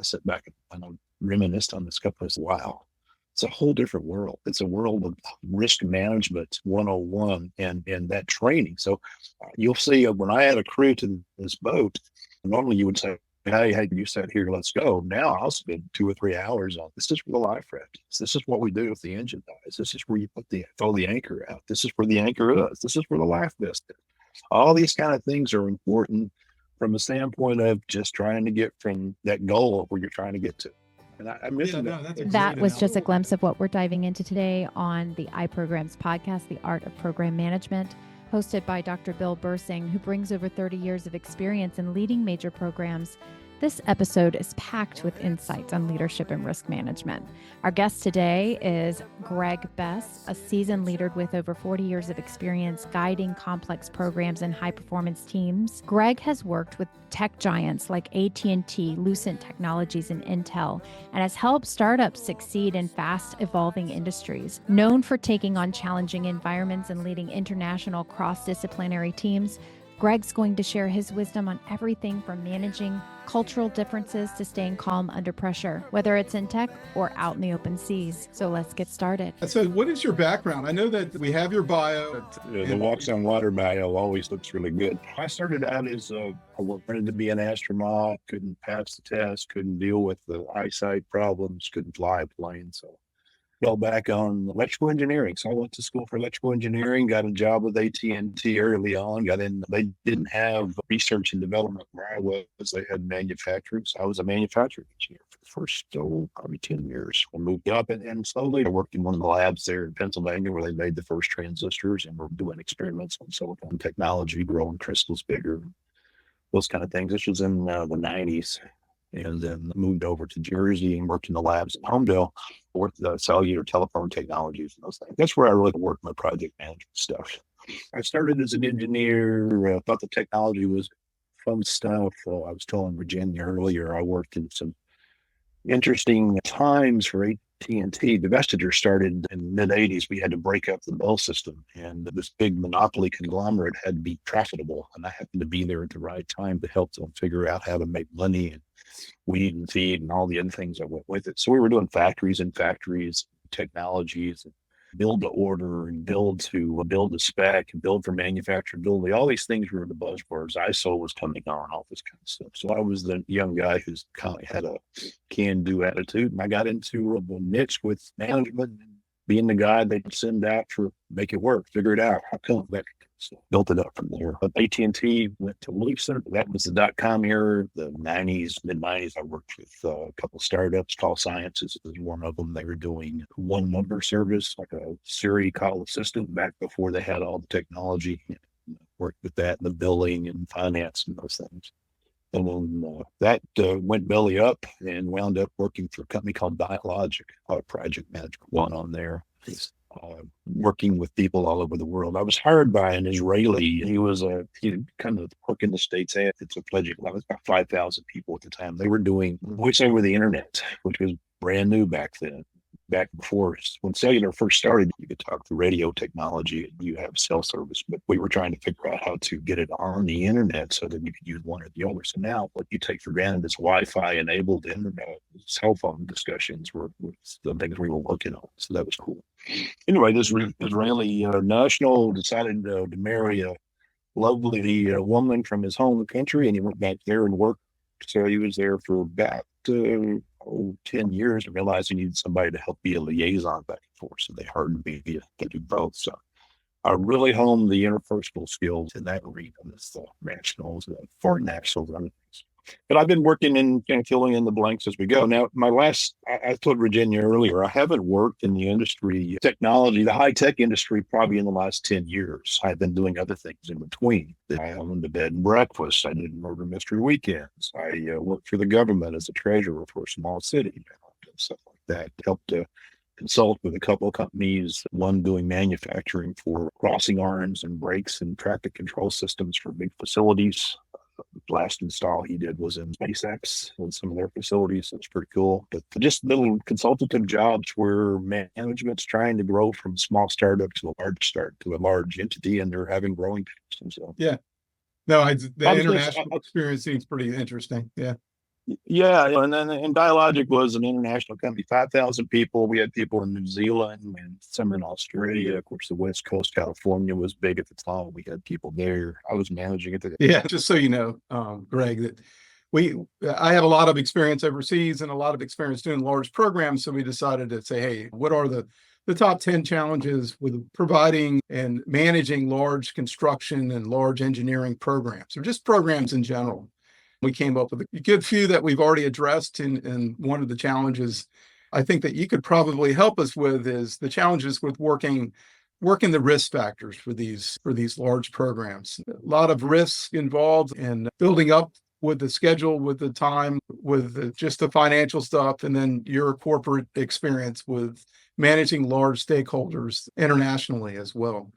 sit back and I reminisce on this couple. I said, wow, it's a whole different world. It's a world of risk management 101 and that training. So you'll see when I add a crew to this boat, normally you would say, hey, you sat here, let's go. Now I'll spend 2 or 3 hours on this. Is where the life raft is. This is what we do if the engine dies. This is where you throw the anchor out. This is where the anchor is. This is where the life vest is. All these kind of things are important from a standpoint of just trying to get from that goal of where you're trying to get to. And I miss that was just a glimpse of what we're diving into today on the iPrograms podcast, The Art of Program Management, hosted by Dr. Bill Bersing, who brings over 30 years of experience in leading major programs. This episode is packed with insights on leadership and risk management. Our guest today is Greg Bess, a seasoned leader with over 40 years of experience guiding complex programs and high-performance teams. Greg has worked with tech giants like AT&T, Lucent Technologies, and Intel, and has helped startups succeed in fast-evolving industries. Known for taking on challenging environments and leading international cross-disciplinary teams, Greg's going to share his wisdom on everything from managing cultural differences to staying calm under pressure, whether it's in tech or out in the open seas. So let's get started. So what is your background? I know that we have your bio. The Walks on Water bio always looks really good. I started out as I wanted to be an astronaut, couldn't pass the test, couldn't deal with the eyesight problems, couldn't fly a plane. So fell back on electrical engineering. So I went to school for electrical engineering, got a job with AT&T early on, got in. They didn't have research and development where I was. They had manufacturing. So I was a manufacturing engineer for the first, probably 10 years. I moved up and slowly I worked in one of the labs there in Pennsylvania where they made the first transistors and were doing experiments on silicon technology, growing crystals bigger, those kind of things. This was in the 90s. And then moved over to Jersey and worked in the labs in Homedale with the cellular telephone technologies and those things. That's where I really worked my project management stuff. I started as an engineer, thought the technology was fun stuff. I was telling Virginia earlier, I worked in some interesting times for AT&T. The vestiture started in the mid-'80s. We had to break up the Bell system, and this big monopoly conglomerate had to be profitable. And I happened to be there at the right time to help them figure out how to make money and weed and feed and all the other things that went with it. So we were doing factories, technologies, and build to order and build to spec and build for manufacturability. All these things were the buzzwords. ISO was coming on, all this kind of stuff. So I was the young guy who's kind of had a can-do attitude, and I got into a niche with management, being the guy they'd send out for make it work, figure it out. How come that? So built it up from there. But AT&T went to Lucent. That was the .com era, the 90s, mid-90s. I worked with a couple of startups. Call Sciences was one of them. They were doing one number service, like a Siri call assistant back before they had all the technology. Worked with that and the billing and finance and those things. And then that went belly up and wound up working for a company called Dialogic, project management one on there. Working with people all over the world. I was hired by an Israeli. He kind of work in the States. It's a pledging. I was about 5,000 people at the time. They were doing voice over the internet, which was brand new back then. Back before, when cellular first started, you could talk through radio technology and you have cell service, but we were trying to figure out how to get it on the internet so that you could use one or the other. So now what you take for granted is Wi-Fi enabled internet. Cell phone discussions were the things we were working on. So that was cool. Anyway, this Israeli national decided to marry a lovely woman from his home country, and he went back there and worked. So he was there for about 10 years and realized he needed somebody to help be a liaison back and forth. So they hired me to do both. So I really honed the interpersonal skills in that arena, this nationals, foreign nationals, and other things. But I've been working in filling in the blanks as we go. Now, I told Virginia earlier, I haven't worked in the industry, technology, the high-tech industry, probably in the last 10 years. I've been doing other things in between. I owned a bed and breakfast. I did murder mystery weekends. I worked for the government as a treasurer for a small city, stuff like that. Helped to consult with a couple of companies, one doing manufacturing for crossing arms and brakes and traffic control systems for big facilities. The last install he did was in SpaceX and some of their facilities. So it's pretty cool. But just little consultative jobs where management's trying to grow from a small startup to a large entity, and they're having growing pains. So yeah, no, the international experience seems pretty interesting. Yeah. Yeah, and Dialogic was an international company, 5,000 people. We had people in New Zealand and some in Australia. Of course, the West Coast, California was big at the time. We had people there. I was managing it. Yeah, just so you know, Greg, that we I have a lot of experience overseas and a lot of experience doing large programs. So we decided to say, hey, what are the top 10 challenges with providing and managing large construction and large engineering programs, or just programs in general? We came up with a good few that we've already addressed. And one of the challenges I think that you could probably help us with is the challenges with working the risk factors for these large programs. A lot of risks involved in building up with the schedule, with the time, with just the financial stuff, and then your corporate experience with managing large stakeholders internationally as well.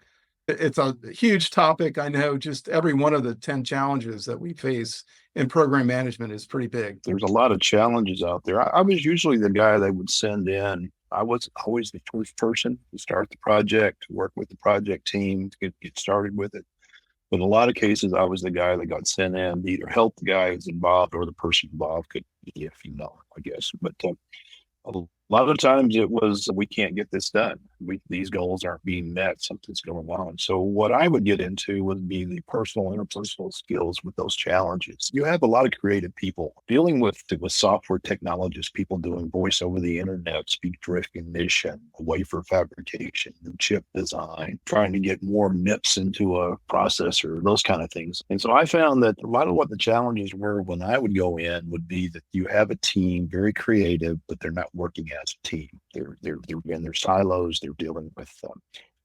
It's a huge topic. I know just every one of the 10 challenges that we face in program management is pretty big. There's a lot of challenges out there. I was usually the guy they would send in. I was always the first person to start the project, to work with the project team, to get started with it. But in a lot of cases, I was the guy that got sent in to either help the guy who's involved or the person involved could be a female, I guess. But a lot of times it was, we can't get this done. These goals aren't being met. Something's going on. So what I would get into would be the personal, interpersonal skills with those challenges. You have a lot of creative people dealing with software technologists, people doing voice over the internet, speech recognition, wafer fabrication, chip design, trying to get more MIPS into a processor, those kind of things. And so I found that a lot of what the challenges were when I would go in would be that you have a team, very creative, but they're not working as a team. They're in their silos. They're dealing with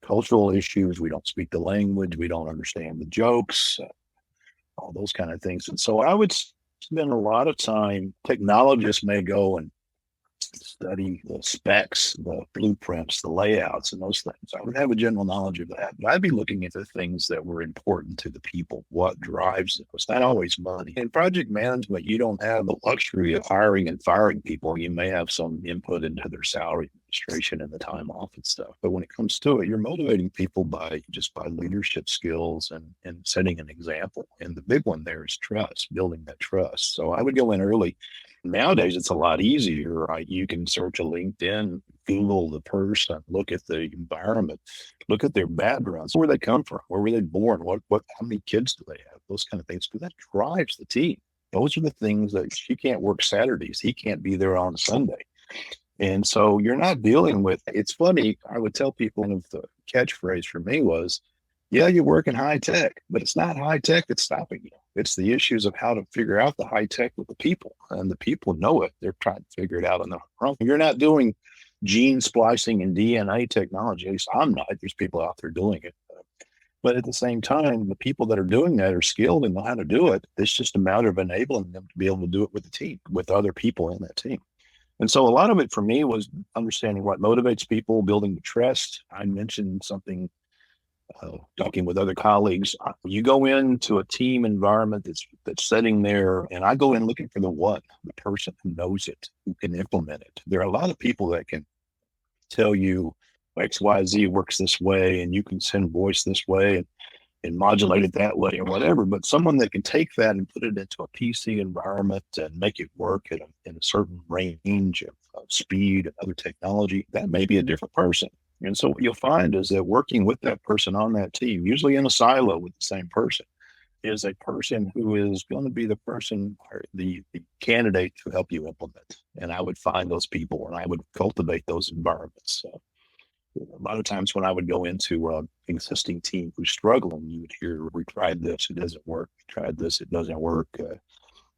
cultural issues. We don't speak the language. We don't understand the jokes, all those kind of things. And so I would spend a lot of time. Technologists may go and study the specs, the blueprints, the layouts, and those things. I would have a general knowledge of that, but I'd be looking at the things that were important to the people, what drives it. It's not always money. In project management, you don't have the luxury of hiring and firing people. You may have some input into their salary administration and the time off and stuff. But when it comes to it, you're motivating people by leadership skills and setting an example. And the big one there is trust, building that trust. So I would go in early. Nowadays, it's a lot easier, right? You can search a LinkedIn, Google the person, look at the environment, look at their backgrounds, where they come from, where were they born, how many kids do they have, those kind of things, because that drives the team. Those are the things that she can't work Saturdays. He can't be there on Sunday. And so you're not dealing with, it's funny, I would tell people, one of the catchphrase for me was, yeah, you work in high tech, but it's not high tech that's stopping you. It's the issues of how to figure out the high tech with the people, and the people know it. They're trying to figure it out on their own. You're not doing gene splicing and DNA technology. At least I'm not. There's people out there doing it. But at the same time, the people that are doing that are skilled and know how to do it. It's just a matter of enabling them to be able to do it with the team, with other people in that team. And so a lot of it for me was understanding what motivates people, building the trust. I mentioned something talking with other colleagues. You go into a team environment that's sitting there, and I go in looking for the person who knows it, who can implement it. There are a lot of people that can tell you XYZ works this way, and you can send voice this way and modulate it that way or whatever. But someone that can take that and put it into a PC environment and make it work in a certain range of speed and other technology, that may be a different person. And so what you'll find is that working with that person on that team, usually in a silo with the same person, is a person who is going to be the person, or the candidate to help you implement. And I would find those people and I would cultivate those environments. A lot of times when I would go into an existing team who's struggling, you would hear, we tried this, it doesn't work. We tried this, it doesn't work.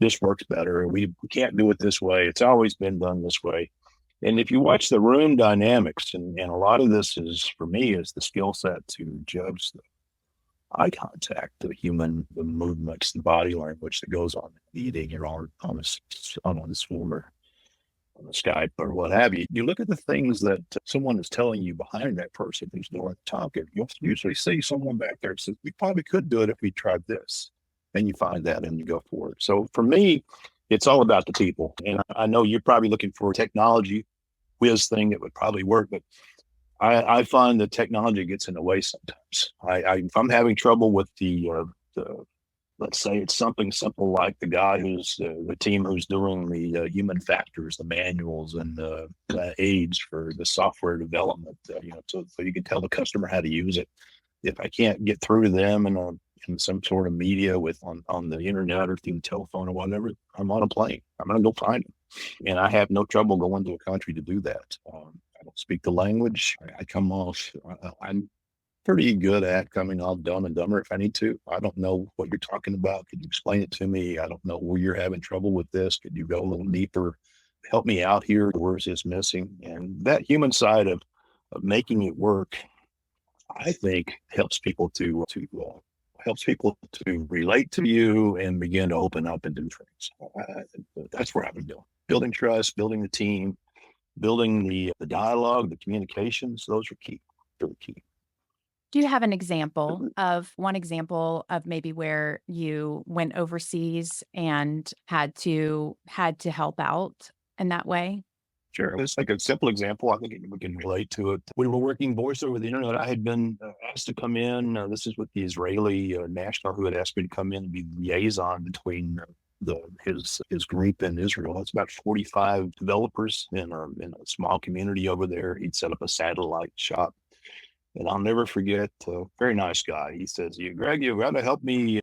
This works better. We can't do it this way. It's always been done this way. And if you watch the room dynamics, and a lot of this is, for me, is the skill set to judge the eye contact, the movements, the body language that goes on in the meeting, you're on this Zoom or on the Skype or what have you. You look at the things that someone is telling you behind that person who's doing the talking. You'll usually see someone back there that says, we probably could do it if we tried this. And you find that and you go forward. So for me, it's all about the people. And I know you're probably looking for a technology whiz thing that would probably work, but I find that technology gets in the way sometimes. If I'm having trouble with the let's say it's something simple like the guy who's the team who's doing the human factors, the manuals, and the aids for the software development. So you can tell the customer how to use it. If I can't get through to them in some sort of media on the internet or through the telephone or whatever, I'm on a plane. I'm going to go find them, and I have no trouble going to a country to do that. I don't speak the language. I come off. I'm pretty good at coming off dumb and dumber if I need to. I don't know what you're talking about. Could you explain it to me? I don't know where you're having trouble with this. Could you go a little deeper? Help me out here. Where's this missing? And that human side of making it work, I think, helps people to relate to you and begin to open up and do things. That's where I've been doing. Building trust, building the team, building the dialogue, the communications. Those are key. Really key. Do you have one example of maybe where you went overseas and had to help out in that way? Sure. It's like a simple example. I think we can relate to it. We were working voice over the internet. I had been asked to come in. This is with the Israeli national who had asked me to come in and be liaison between his group in Israel. It's about 45 developers in a small community over there. He'd set up a satellite shop. And I'll never forget, very nice guy. He says, Greg, you've got to help me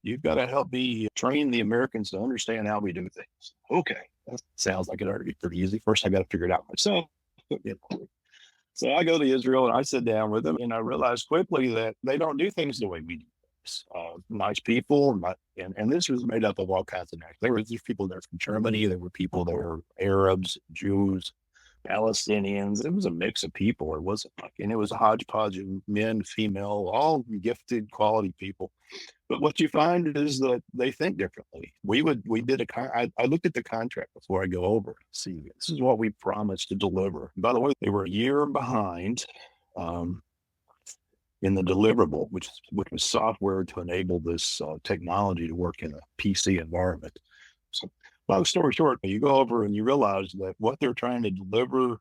train the Americans to understand how we do things. Okay. That sounds like it ought to be pretty easy. First, I got to figure it out myself. So I go to Israel and I sit down with them, and I realized quickly that they don't do things the way we do. Nice people, and this was made up of all kinds of nationalities. There were these people there from Germany. There were people that were Arabs, Jews, Palestinians. It was a mix of people. And it was a hodgepodge of men, female, all gifted, quality people. But what you find is that they think differently. I looked at the contract before I go over. See, this is what we promised to deliver. By the way, they were a year behind in the deliverable, which was software to enable this technology to work in a PC environment. So, long story short, you go over and you realize that what they're trying to deliver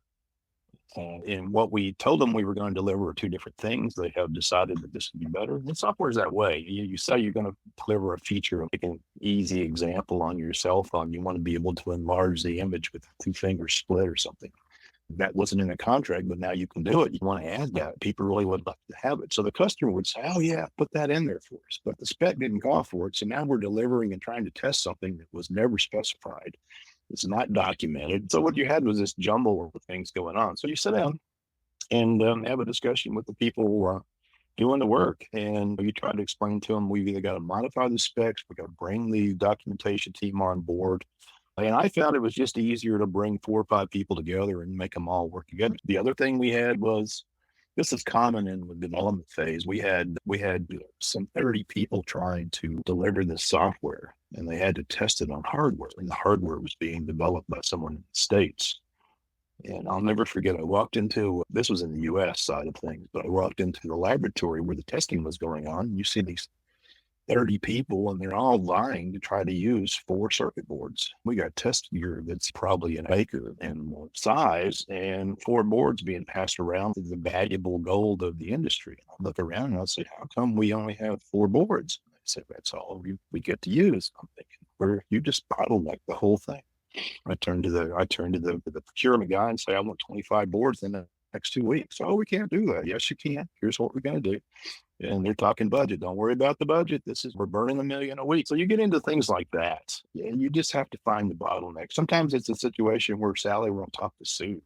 and what we told them we were going to deliver are two different things. They have decided that this would be better. And software is that way. You say you're going to deliver a feature, like an easy example on your cell phone. You want to be able to enlarge the image with two fingers split or something. That wasn't in the contract, but now you can do it. You want to add that. People really would like to have it. So the customer would say, oh, yeah, put that in there for us. But the spec didn't call for it. So now we're delivering and trying to test something that was never specified. It's not documented. So what you had was this jumble of things going on. So you sit down and have a discussion with the people doing the work. And you try to explain to them, we've either got to modify the specs, we've got to bring the documentation team on board. And I found it was just easier to bring 4 or 5 people together and make them all work together. The other thing we had was, this is common in the development phase. We had some 30 people trying to deliver this software, and they had to test it on hardware, and the hardware was being developed by someone in the States. And I'll never forget, this was in the US side of things, but I walked into the laboratory where the testing was going on. And you see these 30 people, and they're all vying to try to use 4 circuit boards. We got test gear that's probably an acre in size, and 4 boards being passed around as the valuable gold of the industry. I look around and I say, how come we only have 4 boards? I said, that's all we get to use. I'm thinking, you just bottleneck the whole thing. I turned to the procurement guy and say, I want 25 boards in the next 2 weeks. Oh, we can't do that. Yes, you can. Here's what we're going to do. And they're talking budget. Don't worry about the budget. We're burning $1 million a week. So you get into things like that. And you just have to find the bottleneck. Sometimes it's a situation where Sally will talk to Sue,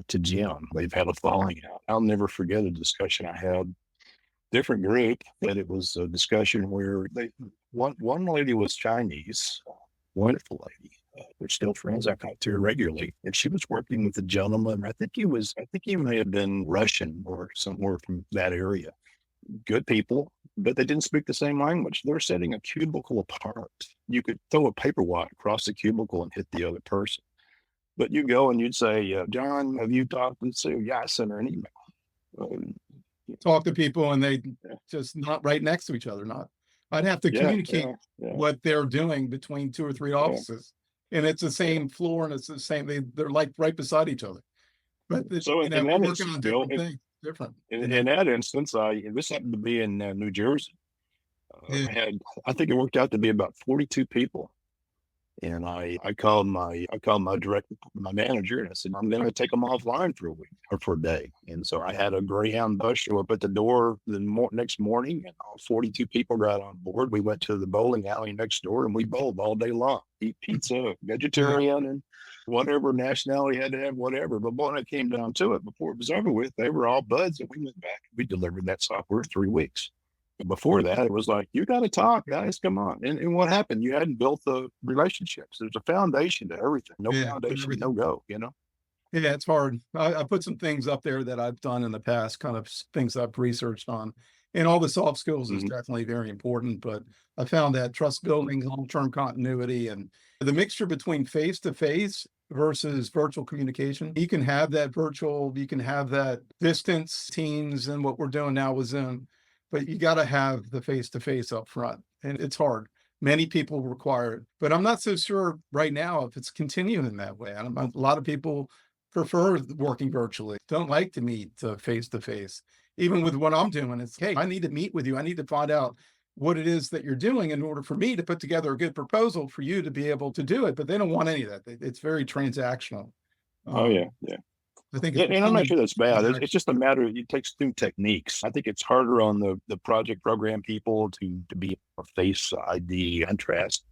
to Jim. They've had a falling out. I'll never forget a discussion I had, different group, but it was a discussion where one lady was Chinese, wonderful lady. We're still friends. I talk to her regularly, and she was working with a gentleman. I think he may have been Russian or somewhere from that area. Good people, but they didn't speak the same language. They're sitting a cubicle apart. You could throw a paper wad across the cubicle and hit the other person. But you go and you'd say, John, have you talked to Sue? Yeah, I sent her an email. Talk to people and they just not right next to each other. I'd have to communicate what they're doing between 2 or 3 offices. And it's the same floor, and it's the same. They're like right beside each other. But so we're working on different things. Different. In that instance, this happened to be in New Jersey. Yeah. I think it worked out to be about 42 people. And I called my manager, and I said, I'm going to take them offline for a week or for a day. And so I had a Greyhound bus show up at the door the next morning, and all 42 people got on board. We went to the bowling alley next door, and we bowled all day long, eat pizza, vegetarian, and whatever nationality had to have, whatever. But when it came down to it, before it was over with, they were all buds, and we went back. We delivered that software 3 weeks. Before that, it was like, you got to talk, guys, come on. And what happened? You hadn't built the relationships. There's a foundation to everything. No Yeah. foundation, no Everything. go, you know? Yeah, it's hard. I put some things up there that I've done in the past, kind of things I've researched on. And all the soft skills is Mhm. definitely very important. But I found that trust building, long-term continuity, and the mixture between face-to-face versus virtual communication. You can have that virtual, you can have that distance, Teams, and what we're doing now with Zoom, but you got to have the face-to-face up front. And it's hard. Many people require it, but I'm not so sure right now if it's continuing that way. A lot of people prefer working virtually, don't like to meet face to face. Even with what I'm doing, it's, hey, I need to meet with you. I need to find out what it is that you're doing in order for me to put together a good proposal for you to be able to do it. But they don't want any of that. It's very transactional. Oh, yeah. Yeah. I think it's And I'm not becoming sure that's bad. It's transactional. just a matter of it takes new techniques. I think it's harder on the project program people to be a face ID contrast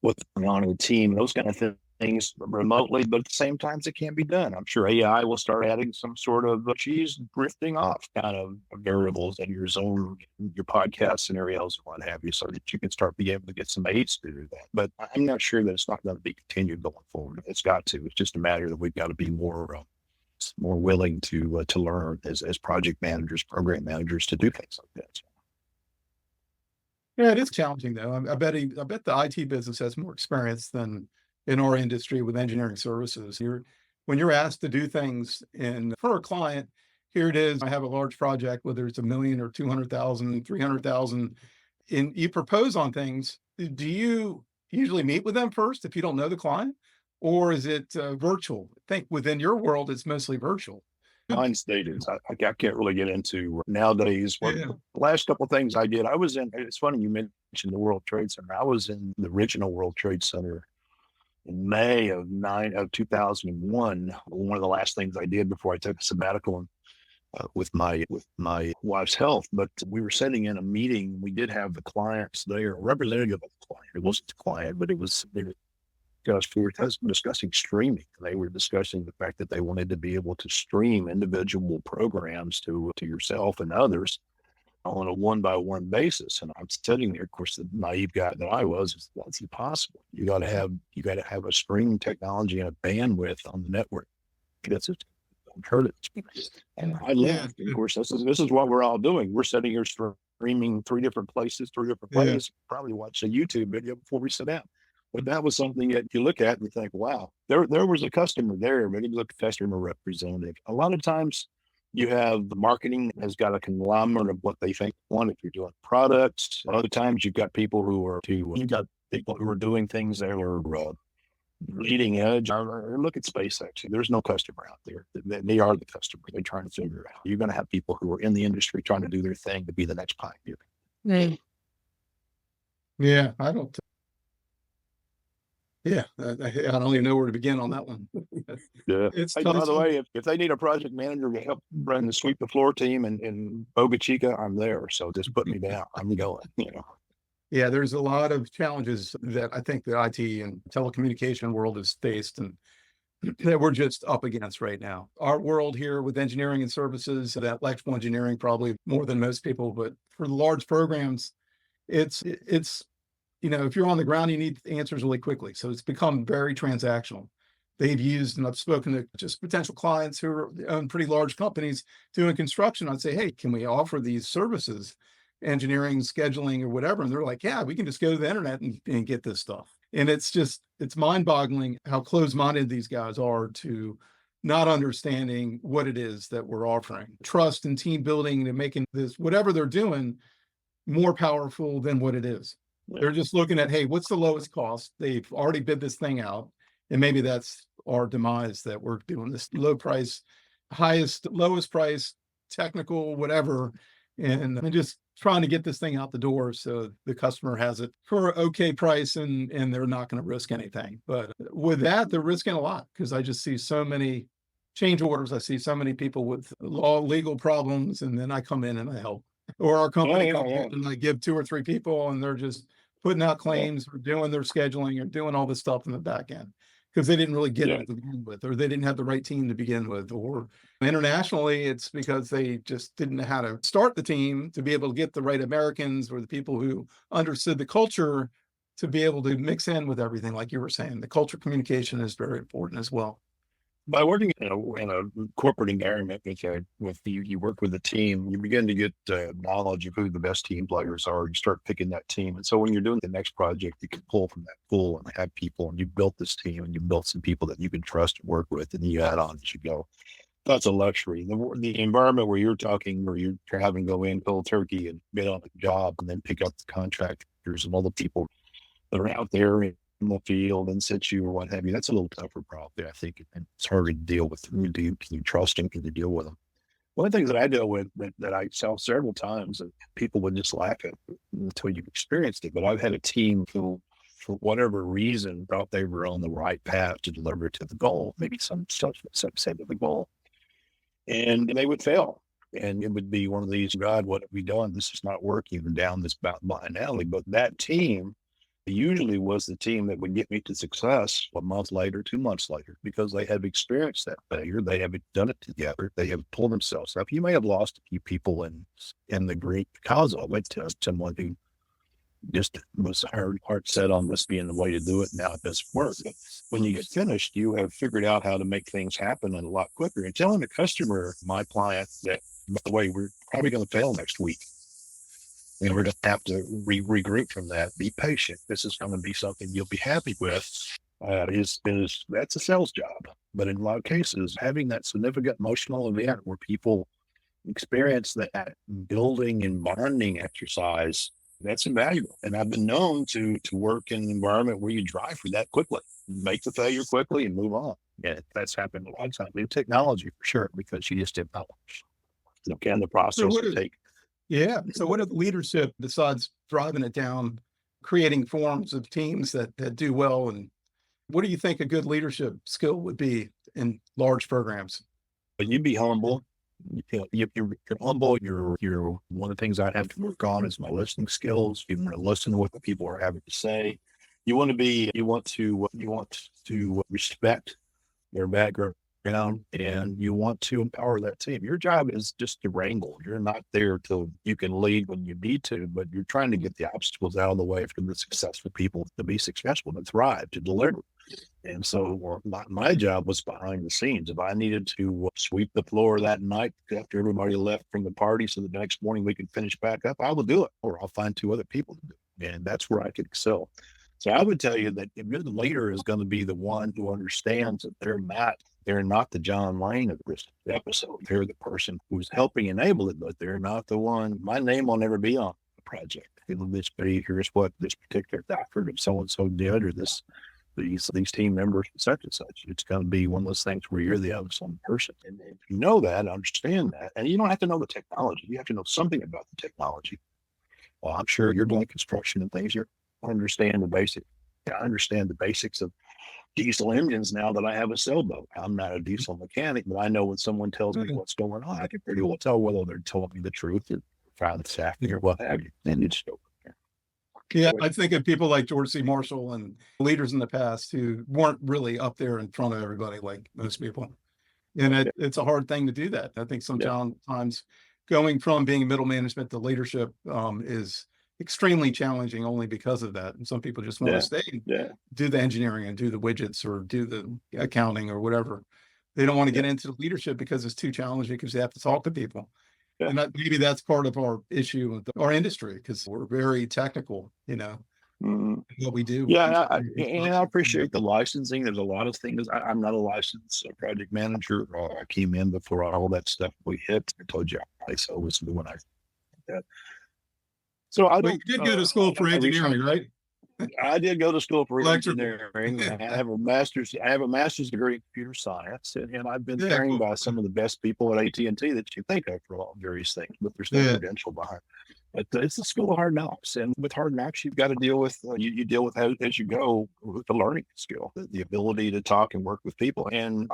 what's going on in the team, those kind of things remotely, but at the same time, it can be done. I'm sure AI will start adding some sort of cheese drifting off kind of variables in your zone, your podcast scenarios, and what have you, so that you can start being able to get some aids to do that. But I'm not sure that it's not going to be continued going forward. It's got to. It's just a matter that we've got to be more willing to learn as project managers, program managers, to do things like that. Yeah, it is challenging though. I bet the IT business has more experience than in our industry with engineering services. When you're asked to do things for a client, here it is. I have a large project, whether it's 1 million or 200,000, 300,000, and you propose on things. Do you usually meet with them first if you don't know the client, or is it virtual? I think within your world, it's mostly virtual. Mine stated, I can't really get into nowadays. What Yeah. the last couple of things I did, I was in. It's funny you mentioned the World Trade Center. I was in the original World Trade Center in May of 2001. One of the last things I did before I took a sabbatical and, with my wife's health. But we were sitting in a meeting. We did have the clients there, a representative of the client. It wasn't the client, but they were discussing streaming. They were discussing the fact that they wanted to be able to stream individual programs to yourself and others on a one-by-one basis. And I'm sitting there, of course, the naive guy that I was, that's impossible. You got to have a streaming technology and a bandwidth on the network. That's it. Don't hurt it. And I laughed. Of course, this is what we're all doing. We're sitting here streaming three different places, Yeah. probably watch a YouTube video before we sit down. But that was something that you look at and think, wow, there was a customer there, but he was a customer representative. A lot of times you have the marketing has got a conglomerate of what they think want if you're doing products. Other times you've got people who are doing things that are leading edge. Or look at SpaceX. There's no customer out there. They are the customer. They're trying to figure it out. You're going to have people who are in the industry trying to do their thing to be the next pioneer. Yeah. Yeah, I don't even know where to begin on that one. Yeah. It's Hey, tough. by the way, if they need a project manager to help run the sweep the floor team in Boca Chica, I'm there. So just put me down. I'm going, Yeah, there's a lot of challenges that I think the IT and telecommunication world has faced and that we're just up against right now. Our world here with engineering and services, that electrical engineering probably more than most people, but for large programs, it's if you're on the ground, you need answers really quickly. So it's become very transactional. They've used, and I've spoken to just potential clients who own pretty large companies doing construction. I'd say, hey, can we offer these services, engineering, scheduling, or whatever? And they're like, yeah, we can just go to the internet and get this stuff. And it's mind boggling how close minded these guys are to not understanding what it is that we're offering. Trust and team building and making this, whatever they're doing, more powerful than what it is. They're just looking at, hey, what's the lowest cost? They've already bid this thing out. And maybe that's our demise, that we're doing this low price, lowest price, technical, whatever. and just trying to get this thing out the door so the customer has it for an okay price and they're not going to risk anything. But with that, they're risking a lot because I just see so many change orders. I see so many people with legal problems, and then I come in and I help. Or our company comes in and I give 2 or 3 people and they're just putting out claims or doing their scheduling or doing all this stuff in the back end because they didn't really get it to begin with, or they didn't have the right team to begin with, or internationally, it's because they just didn't know how to start the team to be able to get the right Americans or the people who understood the culture to be able to mix in with everything. Like you were saying, the culture communication is very important as well. By working in a corporate environment, with you work with a team, you begin to get knowledge of who the best team players are. You start picking that team. And so when you're doing the next project, you can pull from that pool and have people, and you built this team and you built some people that you can trust and work with, and you add on as you go. That's a luxury. The environment where you're talking, where you're having to go in, cold turkey, and get on a job and then pick up the contractors and all the people that are out there in the field in situ or what have you. That's a little tougher problem, I think. And it's harder to deal with. Can you trust them? Can you deal with them? One of the things that I deal with that I saw several times, and people would just laugh at until you've experienced it. But I've had a team who, for whatever reason, thought they were on the right path to deliver to the goal, maybe some subset of the goal, and they would fail. And it would be one of these, God, what have we done? This is not working. We're down this blind alley. But that team usually was the team that would get me to success a month later, 2 months later, because they have experienced that failure. They have done it together. They have pulled themselves up. You may have lost a few people in the group because of it, to someone who just was heart set on this being the way to do it. Now it doesn't work. But when you get finished, you have figured out how to make things happen a lot quicker. And telling the customer, my client, that, by the way, we're probably going to fail next week, and we're going to have to regroup from that. Be patient. This is going to be something you'll be happy with. That's a sales job. But in a lot of cases, having that significant emotional event where people experience that building and bonding exercise, that's invaluable. And I've been known to work in an environment where you drive for that quickly, make the failure quickly and move on. Yeah, that's happened a lot of times. New technology for sure, because you just didn't know. Can the process take? Yeah. So what if leadership, besides driving it down, creating forms of teams that do well? And what do you think a good leadership skill would be in large programs? But you be humble. You're humble. You're one of the things I have to work on is my listening skills. You want to listen to what the people are having to say. You want to respect their background, and you want to empower that team. Your job is just to wrangle. You're not there till you can lead when you need to, but you're trying to get the obstacles out of the way for the successful people to be successful, to thrive, to deliver. And so my job was behind the scenes. If I needed to sweep the floor that night after everybody left from the party so the next morning we could finish back up, I will do it, or I'll find 2 other people to do it. And that's where I could excel. So I would tell you that if you're the leader, is going to be the one who understands that they're not the John Wayne of this episode. They're the person who's helping enable it, but they're not the one. My name will never be on the project. It'll just be, here's what this particular doctor of so-and-so did, or these team members, such and such. It's going to be one of those things where you're the unsung person. And if you know that, understand that, and you don't have to know the technology. You have to know something about the technology. Well, I'm sure you're doing construction and things. I understand the basics of diesel engines now that I have a sailboat. I'm not a diesel mechanic, but I know when someone tells me what's going on, I can pretty well tell whether they're telling me the truth or trying to sack me or what have you. And it's still there. Yeah, I think of people like George C. Marshall and leaders in the past who weren't really up there in front of everybody like most people. And it's a hard thing to do that. I think sometimes going from being middle management to leadership is extremely challenging only because of that. And some people just want to stay and do the engineering and do the widgets or do the accounting or whatever. They don't want to get into the leadership because it's too challenging, because they have to talk to people. Yeah. And maybe that's part of our issue with our industry, because we're very technical, what we do. Yeah, and I appreciate the licensing. There's a lot of things. I'm not a licensed project manager. I came in before all that stuff we hit. I told you I was when I did that. So you did go to school for engineering, right? I did go to school for Electrical. engineering. I have a master's. I have a master's degree in computer science, and I've been Yeah, trained cool. by some of the best people at AT&T that you think of for all various things, but there's no Yeah. credential behind. But it's a school of hard knocks, and with hard knocks, you've got to deal with you deal with as you go with the learning skill, the ability to talk and work with people. And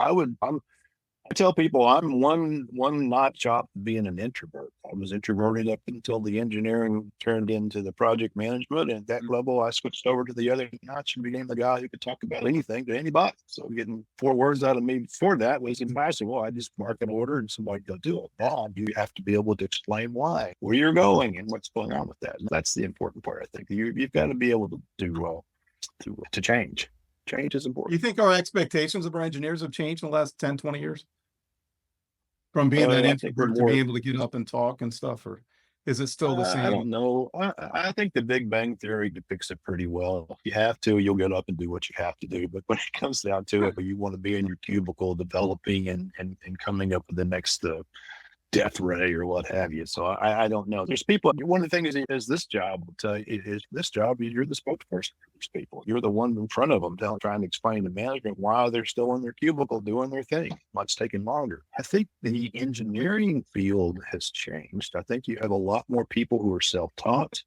I tell people I'm one notch off being an introvert. I was introverted up until the engineering turned into the project management. And at that level, I switched over to the other notch and became the guy who could talk about anything to anybody. So getting 4 words out of me before that was impossible. I just mark an order and somebody go do it. Now you have to be able to explain why, where you're going, and what's going on with that. And that's the important part. I think you've got to be able to change. Change is important. You think our expectations of our engineers have changed in the last 10, 20 years? From being that I think we're introvert to more. being able to get up and talk and stuff, or is it still the I don't same? know. I think the Big Bang Theory depicts it pretty well. If you have to, you'll get up and do what you have to do. But when it comes down to it, you want to be in your cubicle developing and coming up with the next death ray or what have you. So I don't know. There's people. One of the things is this job. Is this job? You're the spokesperson for these people. You're the one in front of them, trying to explain to management why they're still in their cubicle doing their thing. What's taking longer? I think the engineering field has changed. I think you have a lot more people who are self-taught,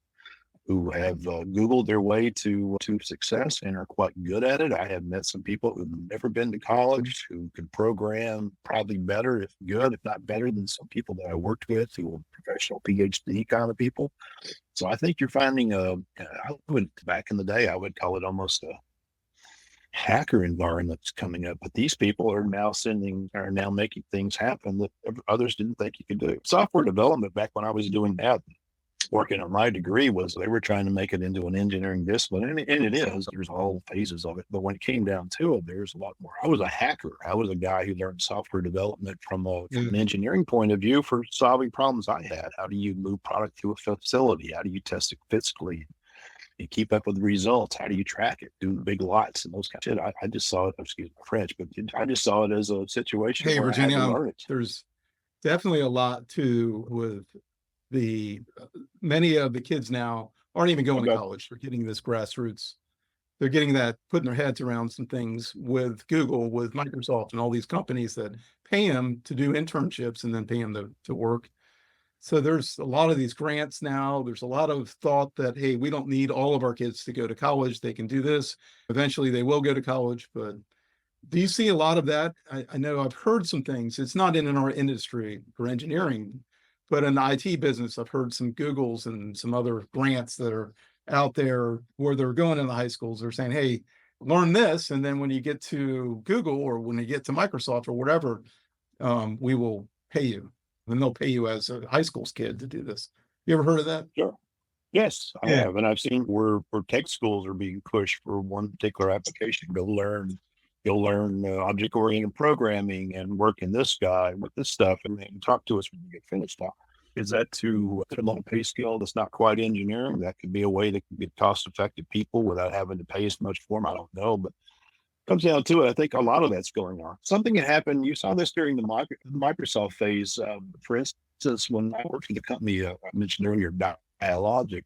who have Googled their way to success and are quite good at it. I have met some people who've never been to college who can program probably better, if not better than some people that I worked with who are professional PhD kind of people. So I think you're finding back in the day, I would call it almost a hacker environments coming up, but these people are now making things happen that others didn't think you could do. Software development back when I was doing that, working on my degree, was they were trying to make it into an engineering discipline, and it is. There's all phases of it, but when it came down to it, there's a lot more. I was a hacker. I was a guy who learned software development from an engineering point of view for solving problems I had. How do you move product to a facility? How do you test it physically? You keep up with the results. How do you track it? Do big lots and those kind of shit. I just saw it. Excuse my French, but I just saw it as a situation Hey, where I had Virginia, to learn it. there's definitely a lot to with the many of the kids now aren't even going to Okay. college. They're getting this grassroots. They're getting that, putting their heads around some things with Google, with Microsoft, and all these companies that pay them to do internships and then pay them to work. So there's a lot of these grants now. There's a lot of thought that, hey, we don't need all of our kids to go to college. They can do this. Eventually they will go to college. But do you see a lot of that? I know I've heard some things. It's not in our industry for engineering, but in the IT business, I've heard some Googles and some other grants that are out there where they're going in the high schools. They're saying, hey, learn this. And then when you get to Google or when you get to Microsoft or whatever, we will pay you. And they'll pay you as a high school's kid to do this. You ever heard of that? Sure. Yes, I Yeah. have. And I've seen where tech schools are being pushed for one particular application. Go learn object-oriented programming and work in this guy with this stuff, and then talk to us when you get finished. Now, is that too a long pay scale that's not quite engineering? That could be a way to get cost-effective people without having to pay as much for them. I don't know, but comes down to it, I think a lot of that's going on. Something that happened, you saw this during the Microsoft phase. For instance, when I worked at the company I mentioned earlier, Dialogic,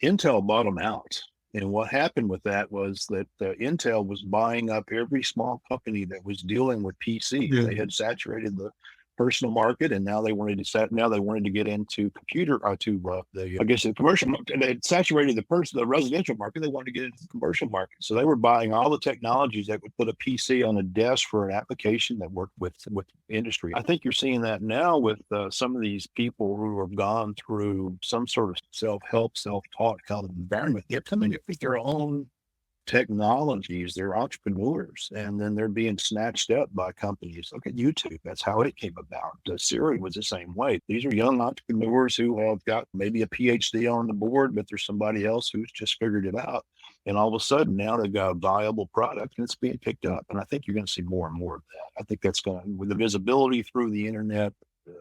Intel bought them out. And what happened with that was that Intel was buying up every small company that was dealing with PC. Yeah. They had saturated the personal market, and now they wanted to get into computer the commercial market. They had saturated the residential market. They wanted to get into the commercial market, so they were buying all the technologies that would put a PC on a desk for an application that worked with industry. I think you're seeing that now with some of these people who have gone through some sort of self-help, self-taught kind of environment. They're coming up with their own technologies. They're entrepreneurs, and then they're being snatched up by companies. Look at YouTube. That's how it came about. Siri was the same way. These are young entrepreneurs who have got maybe a PhD on the board, but there's somebody else who's just figured it out. And all of a sudden now they've got a viable product and it's being picked up. And I think you're going to see more and more of that. I think that's going to, with the visibility through the internet, the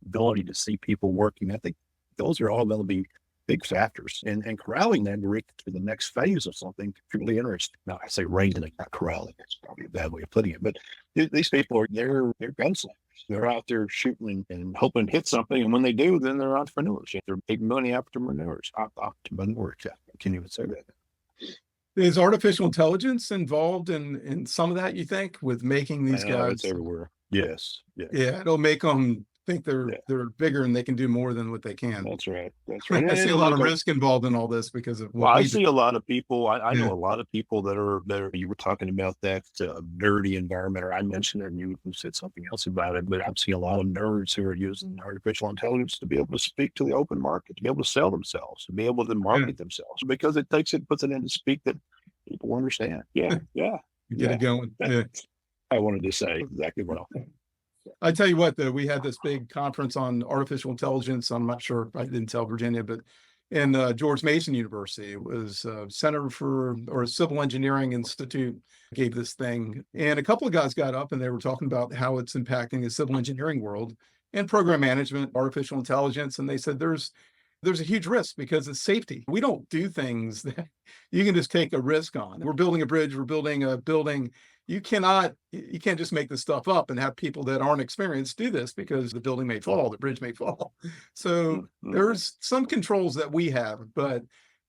ability to see people working, I think those are all going to be big factors, and corralling them to the next phase of something truly interesting. Now, I say raising it, not corralling. It's probably a bad way of putting it, but these people they're gunslingers. They're out there shooting and hoping to hit something, and when they do, then they're entrepreneurs. They're big money entrepreneurs. Entrepreneurs. I can't even say that. Is artificial intelligence involved in some of that, you think, with making these Oh, it's guys? everywhere. Yes. Yeah. Yeah, it'll make them think Yeah. they're bigger and they can do more than what they can. That's right. That's right. I And see a it'll lot of make risk involved in all this because of well, what I we do. see a lot of people. I Yeah. know a lot of people that are. You were talking about that nerdy environment, or I mentioned it, and you said something else about it. But I've seen a lot of nerds who are using artificial intelligence to be able to speak to the open market, to be able to sell themselves, to be able to market themselves, because it puts it into speak that people understand. Yeah, yeah, Get yeah. it going. Yeah. I wanted to say exactly what I tell you what, though, we had this big conference on artificial intelligence. I'm not sure, I didn't tell Virginia, but in George Mason University, it was Center for or Civil Engineering Institute gave this thing. And a couple of guys got up and they were talking about how it's impacting the civil engineering world and program management, artificial intelligence. And they said there's a huge risk because it's safety. We don't do things that you can just take a risk on. We're building a bridge, we're building a building. You can't just make this stuff up and have people that aren't experienced do this because the building may fall, the bridge may fall. So there's some controls that we have, but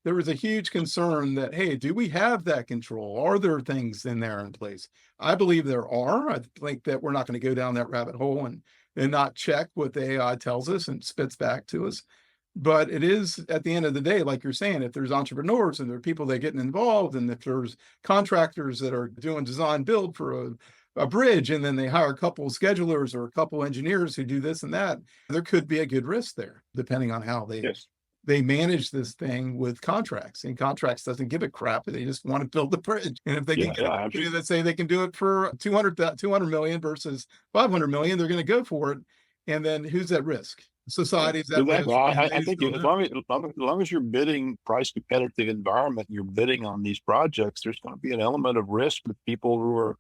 there was a huge concern that, hey, do we have that control? Are there things in there in place? I believe there are. I think that we're not going to go down that rabbit hole and not check what the AI tells us and spits back to us. But it is at the end of the day, like you're saying, if there's entrepreneurs and there are people that are getting involved, and if there's contractors that are doing design build for a bridge, and then they hire a couple of schedulers or a couple of engineers who do this and that, there could be a good risk there, depending on how they manage this thing with contracts. And contracts doesn't give a crap. They just want to build the bridge. And if they can let's say they can do it for 200 million versus 500 million, they're going to go for it. And then who's at risk? Societies that Well, I think as long as you're bidding price competitive environment, you're bidding on these projects, there's going to be an element of risk with people who are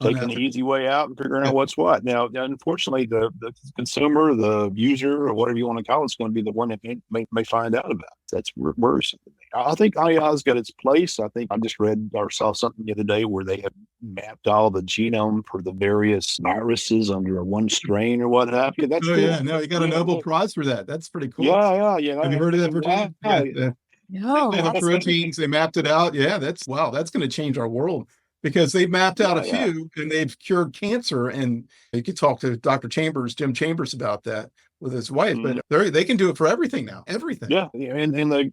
taking the easy way out and figuring out what's what. Now, unfortunately, the consumer, the user, or whatever you want to call it, is going to be the one that may find out about it. That's worse. I think IA's got its place. I think I just read or saw something the other day where they have mapped all the genome for the various viruses under one strain or what have you. That's cool. Yeah, no, you got a Nobel Prize for that. That's pretty cool. Yeah. Have you heard of that, Virginia? No, the proteins, they mapped it out. Yeah, that's going to change our world because they've mapped out a few and they've cured cancer. And you could talk to Dr. Jim Chambers about that with his wife, but they can do it for everything now, everything. Yeah. And they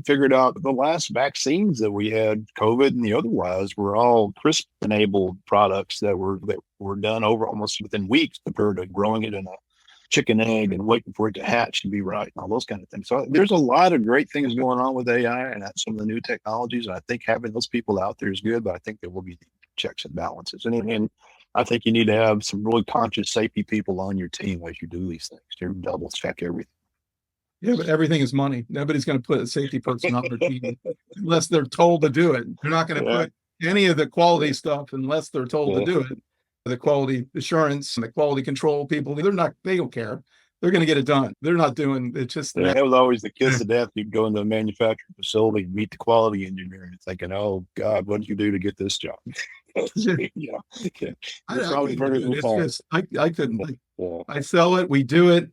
figured out the last vaccines that we had, COVID and the otherwise, were all CRISPR enabled products that were done over almost within weeks compared to growing it in a chicken egg and waiting for it to hatch to be right and all those kind of things. So there's a lot of great things going on with AI and that's some of the new technologies. And I think having those people out there is good, but I think there will be checks and balances. And I think you need to have some really conscious safety people on your team as you do these things to double check everything. Yeah, but everything is money. Nobody's going to put a safety person on their team unless they're told to do it. They're not going to put any of the quality stuff unless they're told to do it. The quality assurance and the quality control people, they don't care. They're going to get it done. They're not doing it. Just that was always the kiss of death. You'd go into a manufacturing facility and meet the quality engineer and thinking, oh God, what did you do to get this job? I couldn't. I sell it. We do it.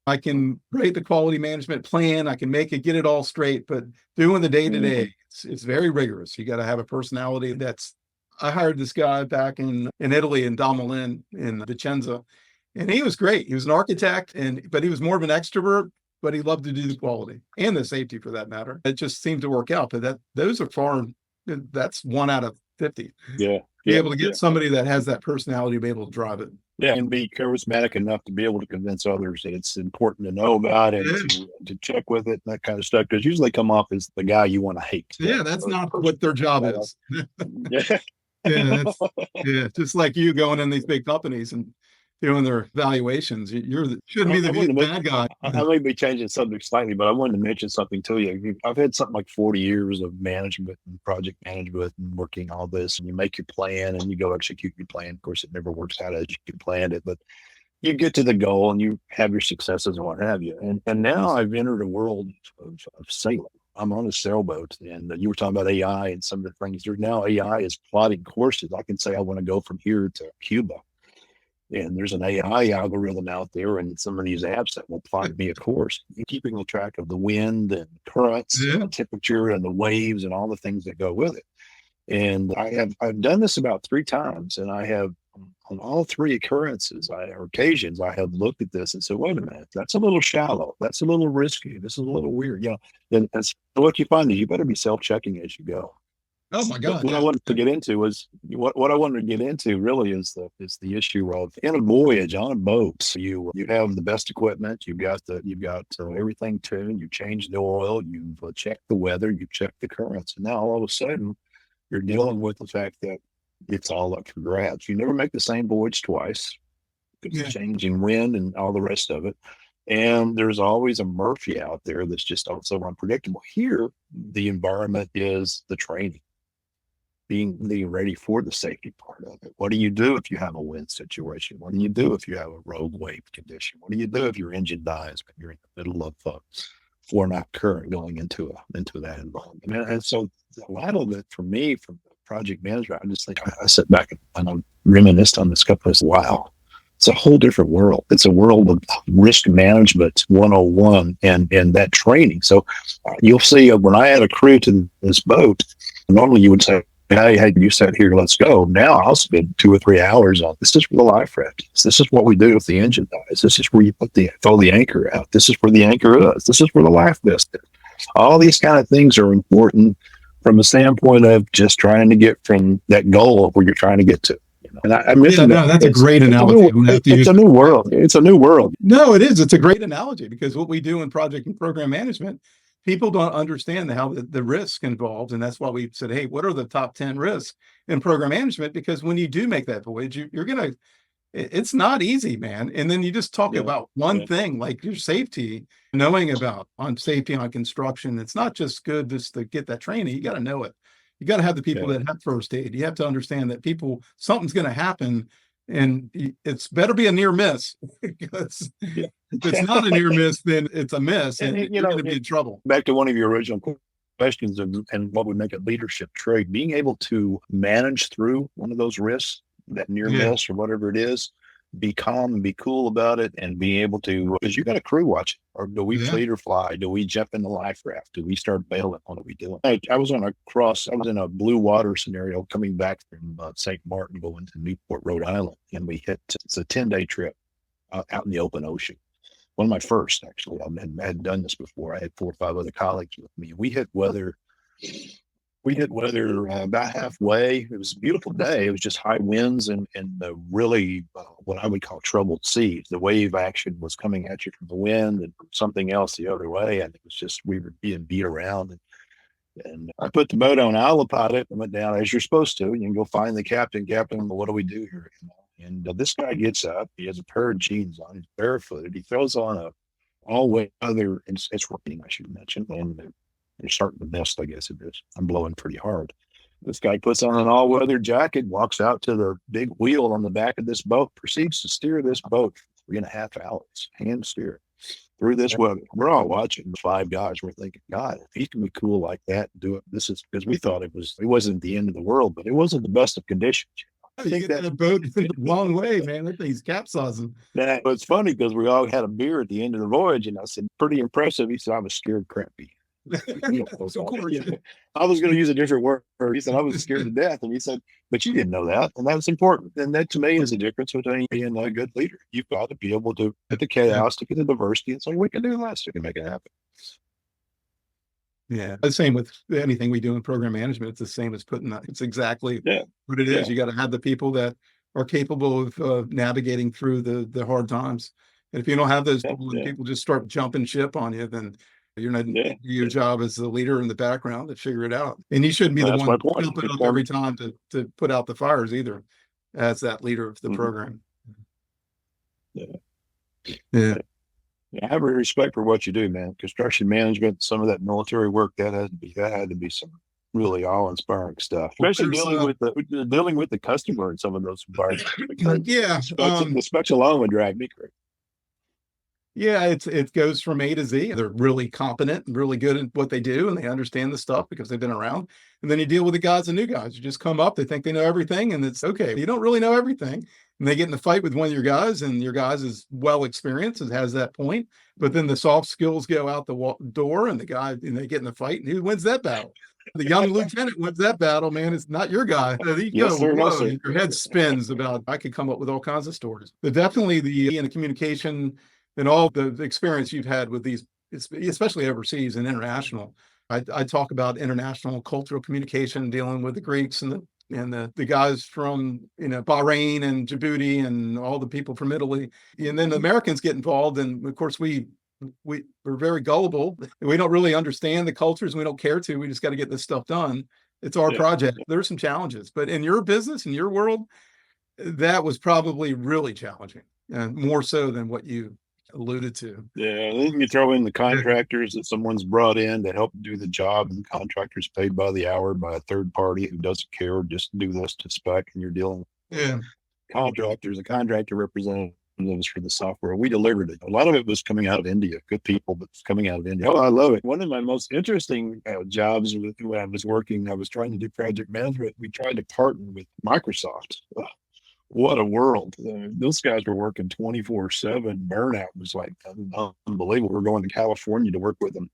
I can write the quality management plan. I can get it all straight, but doing the day to day, it's very rigorous. You got to have a personality I hired this guy back in Italy, in Damelin, in Vicenza, and he was great. He was an architect, but he was more of an extrovert, but he loved to do the quality and the safety for that matter. It just seemed to work out, but that's 1 out of 50. Yeah. Be able to get somebody that has that personality to be able to drive it. Yeah, and be charismatic enough to be able to convince others that it's important to know about it, to check with it, and that kind of stuff. Because usually come off as the guy you want to hate. Yeah, that's not what their job is. Just like you going in these big companies and doing their valuations. Shouldn't be the bad guy. I may be changing subject slightly, but I wanted to mention something to you. I've had something like 40 years of management and project management and working all this, and you make your plan and you go execute your plan. Of course, it never works out as you planned it, but you get to the goal and you have your successes and what have you. And now I've entered a world of sailing. I'm on a sailboat, and you were talking about AI and some of the things. There's now AI is plotting courses. I can say I want to go from here to Cuba. And there's an AI algorithm out there and some of these apps that will plot me a course, keeping track of the wind and currents, and Yeah. the temperature and the waves and all the things that go with it. And I've done this about 3 times, and I have on all 3 occurrences or occasions I have looked at this and said, wait a minute, that's a little shallow, that's a little risky, this is a little weird. And so what you find is you better be self-checking as you go. Oh my But God. what I wanted to get into was what I wanted to get into really is the issue of in a voyage on a boat. You have the best equipment, you've got everything tuned, you change the oil, you've checked the weather, you've checked the currents, and now all of a sudden you're dealing with the fact that it's all up for grabs. You never make the same voyage twice because of Yeah. changing wind and all the rest of it. And there's always a Murphy out there that's just also unpredictable. Here, the environment is the training, being ready for the safety part of it. What do you do if you have a wind situation? What do you do if you have a rogue wave condition? What do you do if your engine dies when you're in the middle of 4 knot current going into that environment? And so a lot of it for me, from project management, I just think I sit back and I reminisced on this couple of, wow, it's a whole different world. It's a world of risk management 101 and that training. So you'll see when I add a crew to this boat, normally you would say, hey, you sat here, let's go. Now I'll spend 2 or 3 hours on this. Is where the life raft is. This is what we do if the engine dies. This is where you throw the anchor out. This is where the anchor is. This is where the life vest is. All these kind of things are important from a standpoint of just trying to get from that goal of where you're trying to get to. And I mentioned no, that's a great analogy. It's a new world. It's a new world. No, it is. It's a great analogy because what we do in project and program management, people don't understand how the risk involved. And that's why we said, hey, what are the top 10 risks in program management? Because when you do make that voyage, you're going to, it's not easy, man. And then you just talk about one thing like your safety, knowing about on safety on construction. It's not just good just to get that training. You got to know it. You got to have the people that have first aid. You have to understand that something's going to happen, and it's better be a near miss because if it's not a near miss, then it's a miss, and you're going to be in trouble. Back to one of your original questions and what would make a leadership trait, being able to manage through one of those risks, that near miss or whatever it is, be calm and be cool about it, and be able to, because you got a crew watching, or do we fleet or fly? Do we jump in the life raft? Do we start bailing? What are we doing? I was in a blue water scenario coming back from St. Martin going to Newport, Rhode Island, and it's a 10-day trip out in the open ocean. One of my first, actually. I had done this before. I had 4 or 5 other colleagues with me. We hit weather about halfway. It was a beautiful day. It was just high winds and the really what I would call troubled seas. The wave action was coming at you from the wind and from something else the other way, and it was just, we were being beat around. And I put the boat on autopilot and went down as you're supposed to. You can go find the captain. Captain, what do we do here? And this guy gets up. He has a pair of jeans on. He's barefooted. He throws on a all-weather. It's raining, I should mention, and they're starting to mist, I guess it is. I'm blowing pretty hard. This guy puts on an all-weather jacket, walks out to the big wheel on the back of this boat, proceeds to steer this boat for 3.5 hours, hand steer through this weather. We're all watching, 5 guys. We're thinking, God, if he can be cool like that, do it. This is because we thought it wasn't the end of the world, but it wasn't the best of conditions. I think that boat a long way, man. That thing's capsizing. Now, it's funny because we all had a beer at the end of the voyage, and I said, pretty impressive. He said, I was scared crappy. So cool. I was going to use a different word. He said, I was scared to death. And he said, but you didn't know that. And that's important. And that to me is the difference between being a good leader. You've got to be able to get the chaos, to get the diversity, and so we can do less. We can make it happen. Yeah. The same with anything we do in program management. It's the same as putting that. It's exactly what it is. You got to have the people that are capable of navigating through the hard times. And if you don't have those people, and people just start jumping ship on you, then you're not your job as the leader in the background to figure it out. And you shouldn't be the one jumping up every time to put out the fires either, as that leader of the program. I have respect for what you do, man. Construction management, some of that military work, that had to be some really awe-inspiring stuff, especially dealing with the customer in some of those environments. The specs alone would drag me crazy. Yeah, it goes from A to Z. They're really competent and really good at what they do, and they understand the stuff because they've been around. And then you deal with the guys and new guys who just come up. They think they know everything, and it's okay. You don't really know everything. and they get in a fight with one of your guys, and your guys is well experienced and has that point, but then the soft skills go out the door, and they get in a fight, and who wins that battle? The young lieutenant wins that battle, man. It's not your guy. You Yes, go, sir. No, whoa, sir. your head spins about, I could come up with all kinds of stories. But definitely the communication and all the experience you've had with these, especially overseas and international. I talk about international cultural communication, dealing with the Greeks and the guys from Bahrain and Djibouti and all the people from Italy, and then the Americans get involved, and of course we're very gullible. We don't really understand the cultures. We don't care to. We just got to get this stuff done. It's our project. There's some challenges, but in your business, in your world, that was probably really challenging, and more so than what you alluded to. Yeah, and then you throw in the contractors that someone's brought in to help do the job, and the contractor's paid by the hour by a third party who doesn't care, just do this to spec, and you're dealing with contractors and contractor representatives for the software. We delivered it. A lot of it was coming out of India, good people, but it's coming out of India. Oh, I love it. One of my most interesting jobs when I was working, I was trying to do project management. We tried to partner with Microsoft. What a world. Those guys were working 24/7. Burnout was like unbelievable. We're going to California to work with them.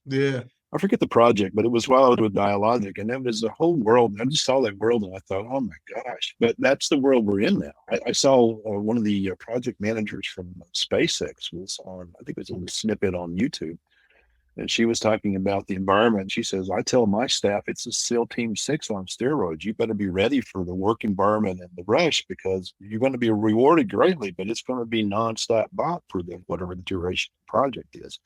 Yeah. I forget the project, but it was while I was with Dialogic, and it was the whole world. I just saw that world and I thought, oh my gosh, but that's the world we're in now. I saw one of the project managers from SpaceX was on, I think it was a little snippet on YouTube. And she was talking about the environment. She says, I tell my staff it's a SEAL Team 6 on steroids. You better be ready for the work environment and the rush, because you're going to be rewarded greatly, but it's going to be nonstop bot for whatever the duration of the project is.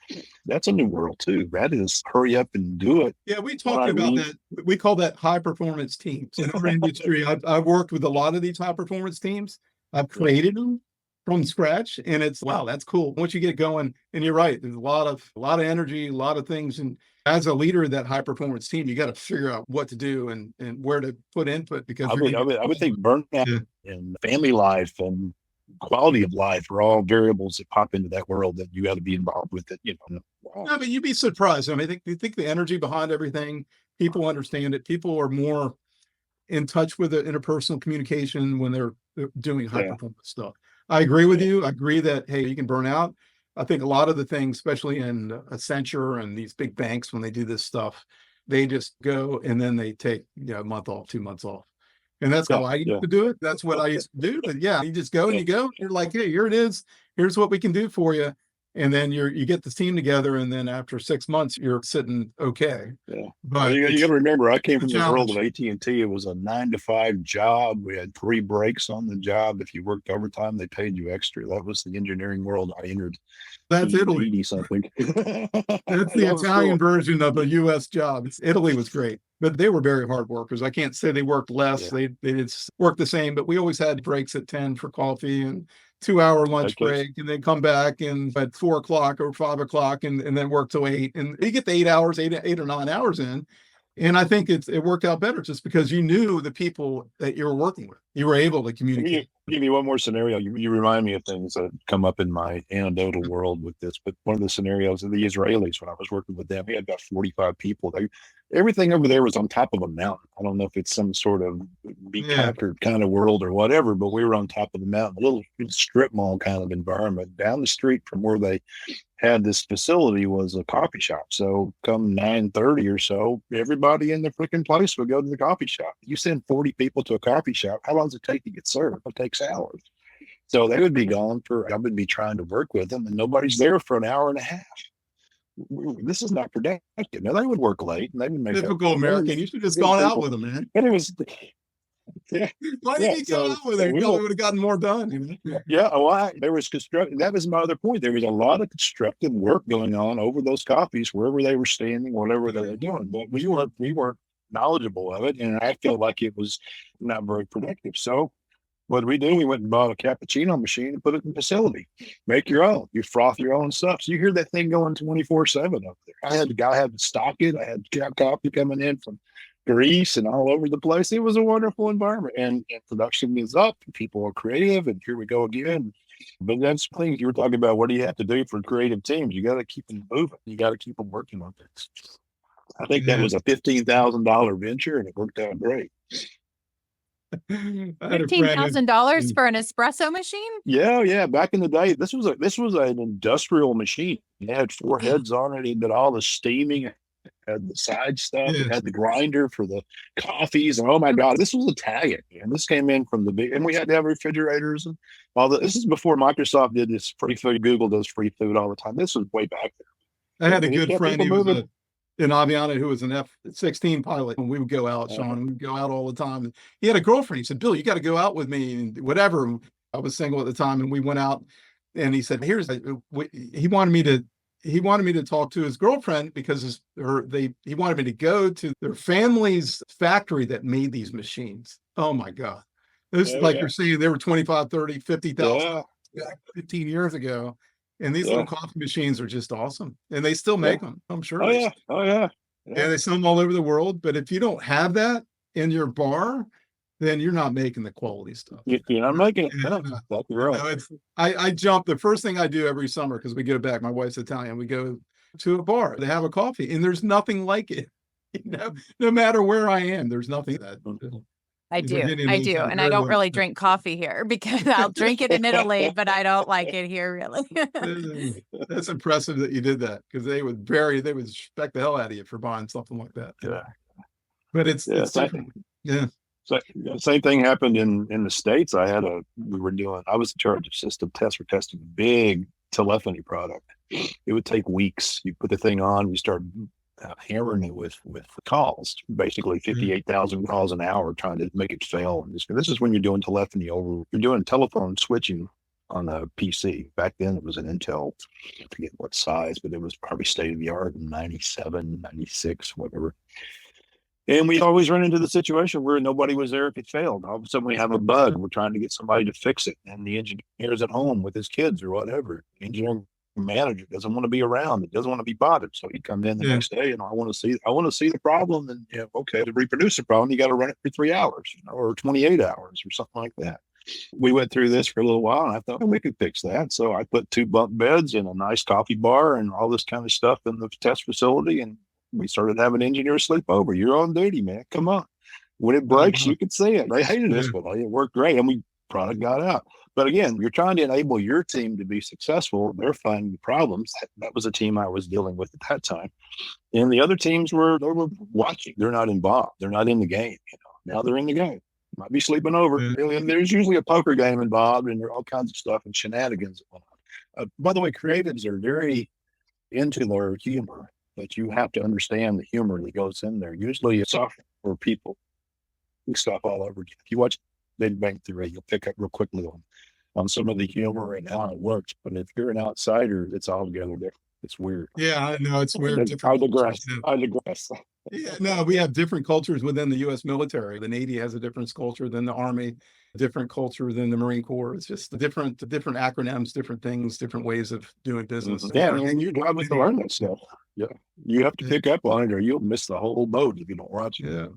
That's a new world too. That is hurry up and do it. Yeah, we talked about that. We call that high performance teams in our industry. I've worked with a lot of these high performance teams. I've created them from scratch, and it's wow, that's cool. Once you get going, and you're right, there's a lot of energy, a lot of things, and as a leader of that high performance team, you got to figure out what to do and where to put input, because I would think burnout and family life and quality of life are all variables that pop into that world that you got to be involved with it. Wow. No, but you'd be surprised. I mean, I think the energy behind everything, people understand it. People are more in touch with the interpersonal communication when they're doing high performance stuff. I agree with you. I agree that, hey, you can burn out. I think a lot of the things, especially in Accenture and these big banks, when they do this stuff, they just go and then they take a month off, 2 months off. And that's how I used to do it. That's what I used to do. But yeah, you just go and you go. You're like, hey, here it is. Here's what we can do for you. And then you get the team together, and then after 6 months, you're sitting okay. Yeah, but you got to remember, I came from the world of AT&T. It was a 9-to-5 job. We had 3 breaks on the job. If you worked overtime, they paid you extra. That was the engineering world I entered. That's Italy. Something. That's the Italian version of a U.S. job. Italy was great, but they were very hard workers. I can't say they worked less. They did work the same, but we always had breaks at 10 for coffee and 2-hour lunch break, and then come back and at 4 o'clock or 5 o'clock and then work till 8. And you get the 8 hours, 8 or 9 hours in. And I think it worked out better just because you knew the people that you were working with. You were able to communicate. Give me one more scenario. You remind me of things that come up in my anecdotal world with this, but one of the scenarios of the Israelis, when I was working with them, we had about 45 people. Everything over there was on top of a mountain. I don't know if it's some sort of be conquered kind of world or whatever, but we were on top of the mountain, a little strip mall kind of environment. Down the street from where they had this facility was a coffee shop. So come 9:30 or so, everybody in the freaking place would go to the coffee shop. You send 40 people to a coffee shop, how long does it take to get served? It takes hours. So they would be gone I would be trying to work with them, and nobody's there for an hour and a half. This is not productive. Now they would work late, and they would make typical American. You should have just gone out with them, man. And it was why did you go out with them? You probably would have gotten more done. There was construction. That was my other point. There was a lot of constructive work going on over those coffees, wherever they were standing, whatever they were doing. But we weren't knowledgeable of it, and I felt like it was not very productive. So what did we do? We went and bought a cappuccino machine and put it in the facility. Make your own. You froth your own stuff. So you hear that thing going 24/7 up there. I had to stock it. I had coffee coming in from Greece and all over the place. It was a wonderful environment, and production is up. People are creative, and here we go again. But that's the thing you were talking about. What do you have to do for creative teams? You got to keep them moving. You got to keep them working on things. I think that was a $15,000 venture, and it worked out great. I had a friend $15,000 for an espresso machine? Yeah. Back in the day, this was an industrial machine. It had four heads on it. It did all the steaming, it had the side stuff. It Yes. had the grinder for the coffees. And oh my God, this was Italian. And this came in from the big, and we had to have refrigerators and all that. This is before Microsoft did this free food. Google does free food all the time. This was way back there. I had a And it good kept friend. people He was moving. in Aviana who was an F-16 pilot. And we would go out, Uh-huh. Sean, we'd go out all the time. He had a girlfriend. He said, Bill, you got to go out with me and whatever. And I was single at the time, and we went out, and he said, he wanted me to talk to his girlfriend because he wanted me to go to their family's factory that made these machines. Oh my God. This is like you're saying, they were 25, 30, 50,000 15 years ago. And these little coffee machines are just awesome. And they still make them, I'm sure. Oh yeah. Yeah, they sell them all over the world. But if you don't have that in your bar, then you're not making the quality stuff. You're not making it. Yeah. That's right. No, I jump. The first thing I do every summer, because we go back, my wife's Italian, we go to a bar to have a coffee, and there's nothing like it. No matter where I am, there's nothing that. I do. And I don't really drink coffee here because I'll drink it in Italy, but I don't like it here really. That's impressive that you did that, because they would respect the hell out of you for buying something like that. Yeah. But it's different. Yeah. So same thing happened in the States. I was in charge of system tests for testing a big telephony product. It would take weeks. You put the thing on, you start hammering it with calls, basically 58,000 calls an hour, trying to make it fail. This is when you're doing telephony you're doing telephone switching on a PC. Back then it was an Intel, I forget what size, but it was probably state of the art in 97, 96, whatever. And we always run into the situation where nobody was there if it failed. All of a sudden we have a bug. We're trying to get somebody to fix it. And the engineer's at home with his kids or whatever. The engineering manager doesn't want to be around. It doesn't want to be bothered. So he comes in the next day and I want to see the problem. And okay, to reproduce the problem, you got to run it for 3 hours, or 28 hours or something like that. We went through this for a little while and I thought, we could fix that. So I put 2 bunk beds and a nice coffee bar and all this kind of stuff in the test facility. And we started having engineers sleep over. You're on duty, man. Come on. When it breaks, you can see it. They hated this, but it worked great. And product got out. But again, you're trying to enable your team to be successful. They're finding the problems. That was a team I was dealing with at that time. And the other teams they were watching. They're not involved. They're not in the game. Now they're in the game. Might be sleeping over. And there's usually a poker game involved, and there are all kinds of stuff and shenanigans. By the way, creatives are very into their humor, but you have to understand the humor that goes in there. Usually it's software for people. We stuff all over again. If you watch Big Bang Theory, you'll pick up real quickly on some of the humor and how it works. But if you're an outsider, it's altogether different. It's weird. Yeah, I know it's weird. I digress. Yeah, no, we have different cultures within the U.S. military. The Navy has a different culture than the Army, different culture than the Marine Corps. It's just different acronyms, different things, different ways of doing business. Yeah, and you're driving to learn that stuff. Yeah, you have to pick up on it, or you'll miss the whole boat if you don't watch it. Yeah.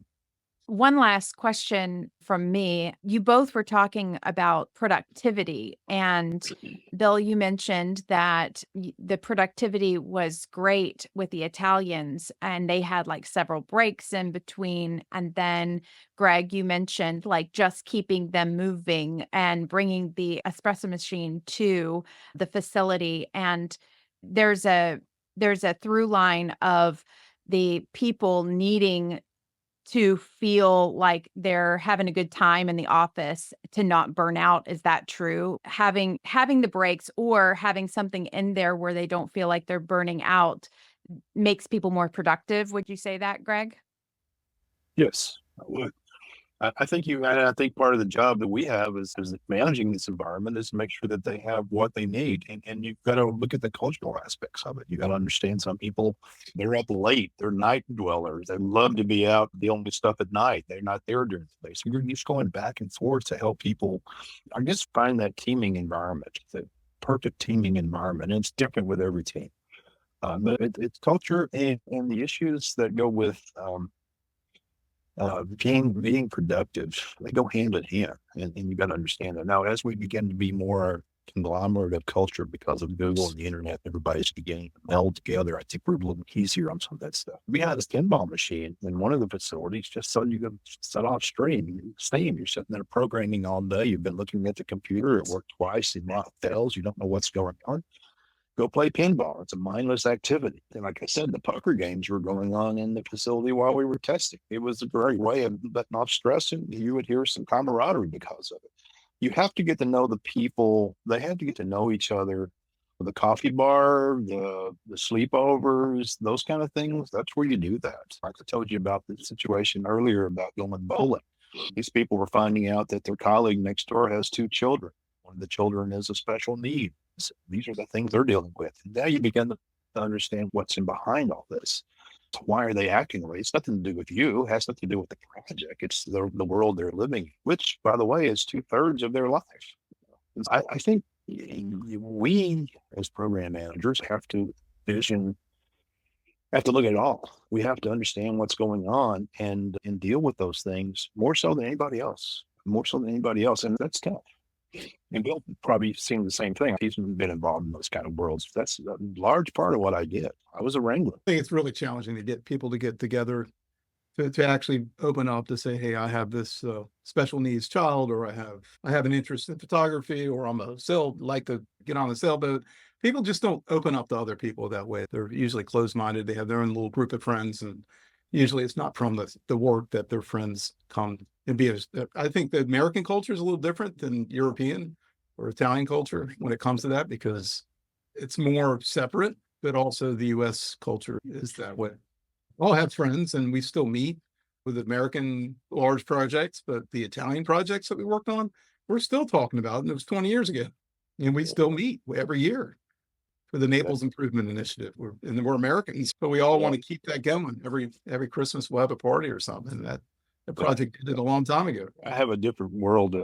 One last question from me. You both were talking about productivity, and Bill, you mentioned that the productivity was great with the Italians and they had like several breaks in between. And then Greg, you mentioned like just keeping them moving and bringing the espresso machine to the facility. And there's a through line of the people needing to feel like they're having a good time in the office to not burn out. Is that true? Having the breaks or having something in there where they don't feel like they're burning out makes people more productive. Would you say that, Greg? Yes, I would. I think part of the job that we have is managing this environment is to make sure that they have what they need. And you've got to look at the cultural aspects of it. You got to understand some people, they're up late, they're night dwellers. They love to be out dealing with stuff at night. They're not there during the day. So you're just going back and forth to help people, I guess, find that teaming environment, the perfect teaming environment. And it's different with every team. But it's culture and the issues that go with being productive. They go hand in hand, and you got to understand that. Now, as we begin to be more conglomerate of culture because of Google and the internet. Everybody's beginning to meld together. I think we're a little easier on some of that stuff. We had this pinball machine in one of the facilities just so you could set off steam. You're sitting there programming all day. You've been looking at the computer. It worked twice. The amount fails. You don't know what's going on. Go play pinball. It's a mindless activity. And like I said, the poker games were going on in the facility while we were testing. It was a great way of letting off stress, and you would hear some camaraderie because of it. You have to get to know the people. They had to get to know each other. The coffee bar, the sleepovers, those kind of things. That's where you do that. Like I told you about the situation earlier about going bowling. These people were finding out that their colleague next door has 2 children. One of the children is a special need. These are the things they're dealing with. And now you begin to understand what's in behind all this. So why are they acting the way? It's nothing to do with you. It has nothing to do with the project. It's the world they're living in, which, by the way, is 2/3 of their life. I think we, as program managers, have to look at it all. We have to understand what's going on and deal with those things more so than anybody else. And that's tough. And Bill probably seen the same thing. He's been involved in those kind of worlds. That's a large part of what I did. I was a wrangler. I think it's really challenging to get people to get together to actually open up to say, hey, I have this special needs child, or I have an interest in photography, or I'm like to get on a sailboat. People just don't open up to other people that way. They're usually closed-minded. They have their own little group of friends, and usually it's not from the work that their friends come and be. I think the American culture is a little different than European or Italian culture when it comes to that, because it's more separate, but also the US culture is that way. All have friends and we still meet with American large projects, but the Italian projects that we worked on, we're still talking about, and it was 20 years ago. And we still meet every year for the Naples Improvement Initiative. We're Americans, but we all want to keep that going. Every Christmas we'll have a party or something. That project did it a long time ago. I have a different world.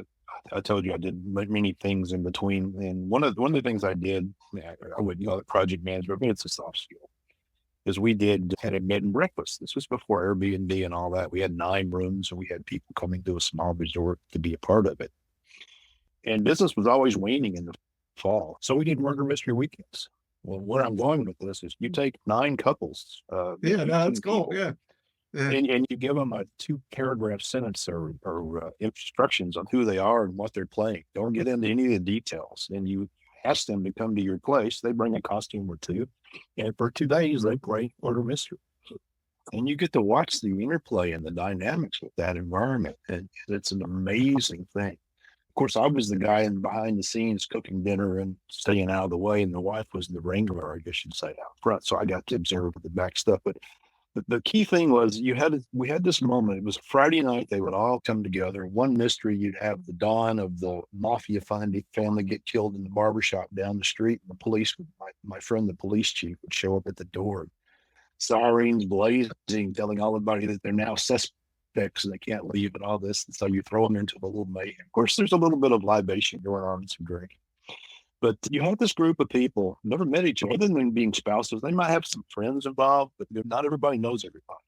I told you I did many things in between, and one of the things I did, I wouldn't call it project management, but it's a soft skill, is we had a bed and breakfast. This was before Airbnb and all that. We had 9 rooms, and we had people coming to a small resort to be a part of it. And business was always waning in the fall, so we did murder mystery weekends. Well, where I'm going with this is you take 9 couples. That's cool. Yeah. And you give them a 2-paragraph sentence or instructions on who they are and what they're playing. Don't get into any of the details. And you ask them to come to your place. They bring a costume or 2. And for 2 days, they play murder mystery. And you get to watch the interplay and the dynamics with that environment. And it's an amazing thing. Of course, I was the guy behind the scenes cooking dinner and staying out of the way. And the wife was the wrangler, I guess you'd say, out front. So I got to observe the back stuff. But the key thing was we had this moment. It was a Friday night. They would all come together. One mystery, you'd have the dawn of the mafia family get killed in the barbershop down the street. And the police, my friend, the police chief, would show up at the door, sirens blazing, telling everybody that they're now suspects and they can't leave and all this. And so you throw them into a little mayhem. Of course, there's a little bit of libation going on and some drinking. But you have this group of people, never met each other, other than being spouses. They might have some friends involved, but not everybody knows everybody.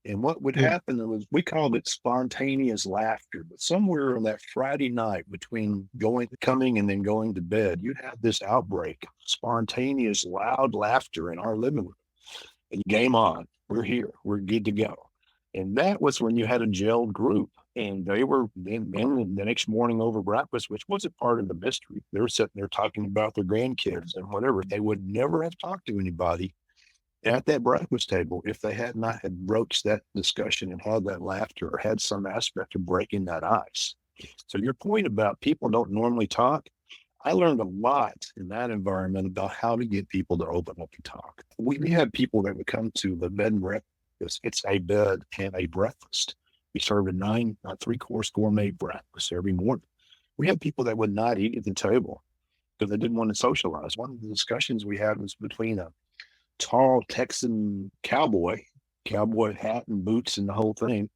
And what would happen was, we called it spontaneous laughter. But somewhere on that Friday night between coming and then going to bed, you'd have this outbreak, spontaneous, loud laughter in our living room. And game on. We're here. We're good to go. And that was when you had a gelled group. And they were then the next morning over breakfast, which wasn't part of the mystery. They were sitting there talking about their grandkids and whatever. They would never have talked to anybody at that breakfast table if they had not had broached that discussion and had that laughter or had some aspect of breaking that ice. So your point about people don't normally talk, I learned a lot in that environment about how to get people to open up and talk. We had people that would come to the bed and breakfast. It's a bed and a breakfast. We served a 3-course gourmet breakfast every morning. We had people that would not eat at the table because they didn't want to socialize. One of the discussions we had was between a tall Texan cowboy hat and boots and the whole thing,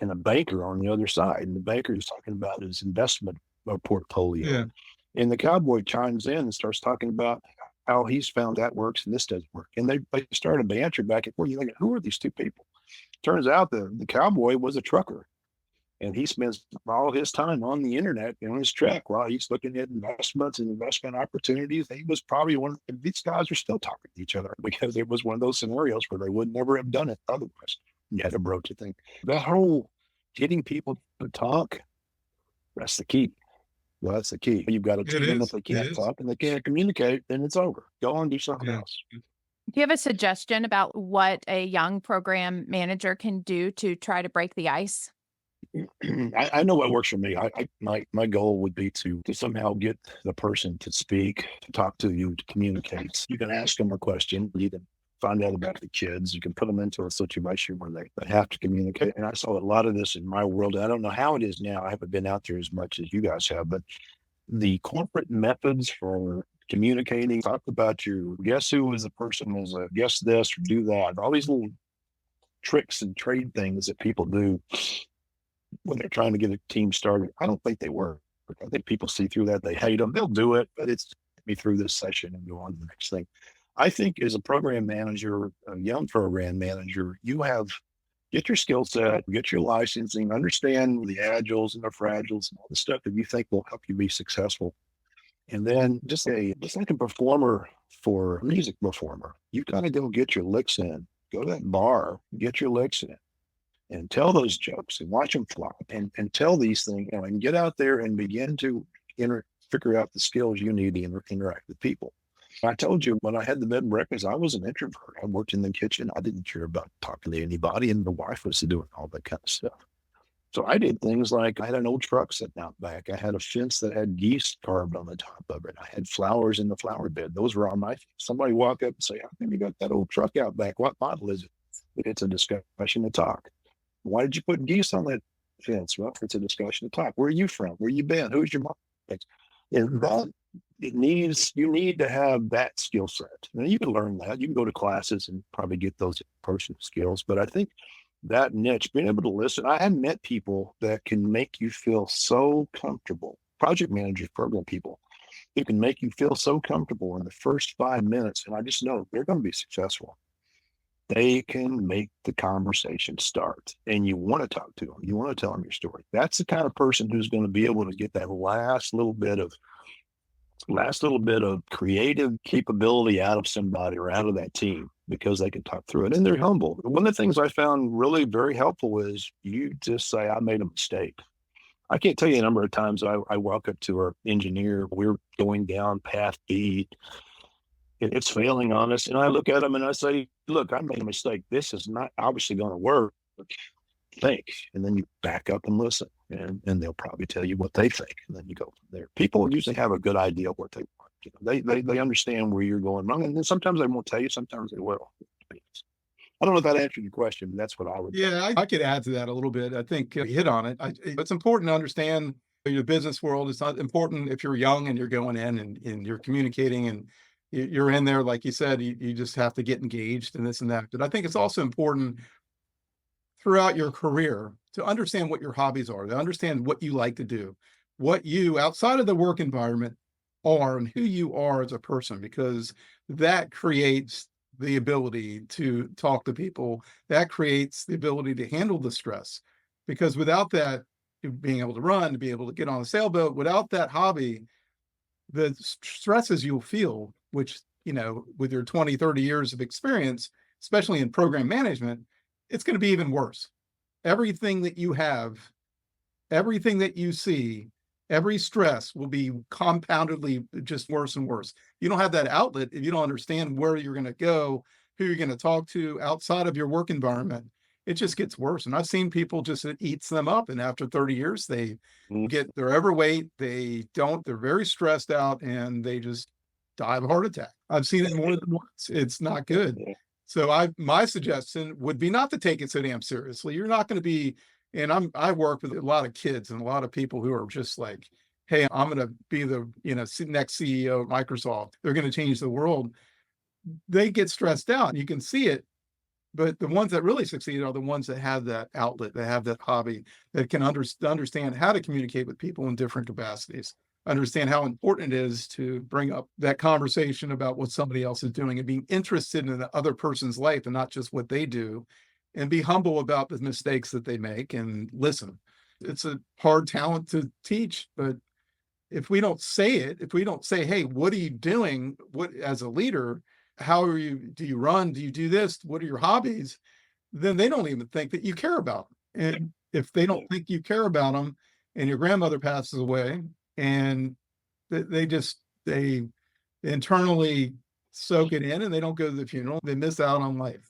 and a banker on the other side. And the banker is talking about his investment portfolio. Yeah. And the cowboy chimes in and starts talking about how he's found that works and this doesn't work. And they started banter back and forth. You're thinking, who are these 2 people? Turns out the cowboy was a trucker. And he spends all his time on the internet on his track while he's looking at investments and investment opportunities. He was probably these guys are still talking to each other because it was one of those scenarios where they would never have done it otherwise. You had to broach a thing. That whole getting people to talk, that's the key. Well, that's the key. You've got to tell them if they can't talk and they can't communicate, then it's over. Go on, do something else. Do you have a suggestion about what a young program manager can do to try to break the ice? I know what works for me. My goal would be to somehow get the person to speak, to talk to you, to communicate. You can ask them a question. You can find out about the kids. You can put them into a situation where they have to communicate. And I saw a lot of this in my world. I don't know how it is now. I haven't been out there as much as you guys have, but the corporate methods for communicating, talk about your guess who was the person is a guess this or do that. All these little tricks and trade things that people do when they're trying to get a team started. I don't think they work. I think people see through that. They hate them. They'll do it, but it's me through this session and go on to the next thing. I think as a program manager, a young program manager, get your skill set, get your licensing, understand the agiles and the fragiles and all the stuff that you think will help you be successful. And then just like a performer for a music performer, you've got to go get your licks in. Go to that bar, get your licks in. And tell those jokes and watch them flop and tell these things, and get out there and begin to figure out the skills you need to interact with people. I told you when I had the bed and breakfast, I was an introvert. I worked in the kitchen. I didn't care about talking to anybody, and the wife was doing all that kind of stuff. So I did things like I had an old truck sitting out back. I had a fence that had geese carved on the top of it. I had flowers in the flower bed. Those were all my things. Somebody walk up and say, how come you got that old truck out back? What model is it? It's a discussion to talk. Why did you put geese on that fence? Well, it's a discussion to talk. Where are you from? Where you been? Who's your mom? And that you need to have that skill set. Now you can learn that. You can go to classes and probably get those personal skills. But I think that niche, being able to listen, I have met people that can make you feel so comfortable. Project managers, program people, who can make you feel so comfortable in the first 5 minutes. And I just know they're going to be successful. They can make the conversation start, and you want to talk to them. You want to tell them your story. That's the kind of person who's going to be able to get that last little bit of creative capability out of somebody or out of that team because they can talk through it and they're humble. One of the things I found really very helpful is you just say, I made a mistake. I can't tell you a number of times I walk up to our engineer. We're going down path B. It's failing on us. And I look at them and I say, look, I made a mistake. This is not obviously going to work. Think. And then you back up and listen. And they'll probably tell you what they think. And then you go from there. People usually have a good idea of what they want. You know, they understand where you're going wrong. And then sometimes they won't tell you, sometimes they will. I don't know if that answered your question, but that's what I would do. Yeah, I could add to that a little bit. I think you hit on it. It's important to understand your business world. It's not important if you're young and you're going in and you're communicating and you're in there, like you said, you just have to get engaged and this and that. But I think it's also important throughout your career to understand what your hobbies are, to understand what you like to do, what you outside of the work environment are and who you are as a person, because that creates the ability to talk to people. That creates the ability to handle the stress, because without that, being able to run, to be able to get on a sailboat, without that hobby, the stresses you'll feel, which, you know, with your 20, 30 years of experience, especially in program management, it's going to be even worse. Everything that you have, everything that you see, every stress will be compoundedly just worse and worse. You don't have that outlet if you don't understand where you're going to go, who you're going to talk to outside of your work environment. It just gets worse. And I've seen people just, it eats them up. And after 30 years, they get their overweight. They're very stressed out and they just die of a heart attack. I've seen it more than once. It's not good. So my suggestion would be not to take it so damn seriously. You're not going to be, and I work with a lot of kids and a lot of people who are just like, hey, I'm going to be the, next CEO of Microsoft. They're going to change the world. They get stressed out and you can see it. But the ones that really succeed are the ones that have that outlet, that have that hobby, that can understand how to communicate with people in different capacities, understand how important it is to bring up that conversation about what somebody else is doing and being interested in the other person's life and not just what they do, and be humble about the mistakes that they make and listen. It's a hard talent to teach, but if we don't say it, if we don't say, hey, what are you doing? What, as a leader, how are you, do you run? Do you do this? What are your hobbies? Then they don't even think that you care about them. And if they don't think you care about them and your grandmother passes away and they internally soak it in and they don't go to the funeral, they miss out on life.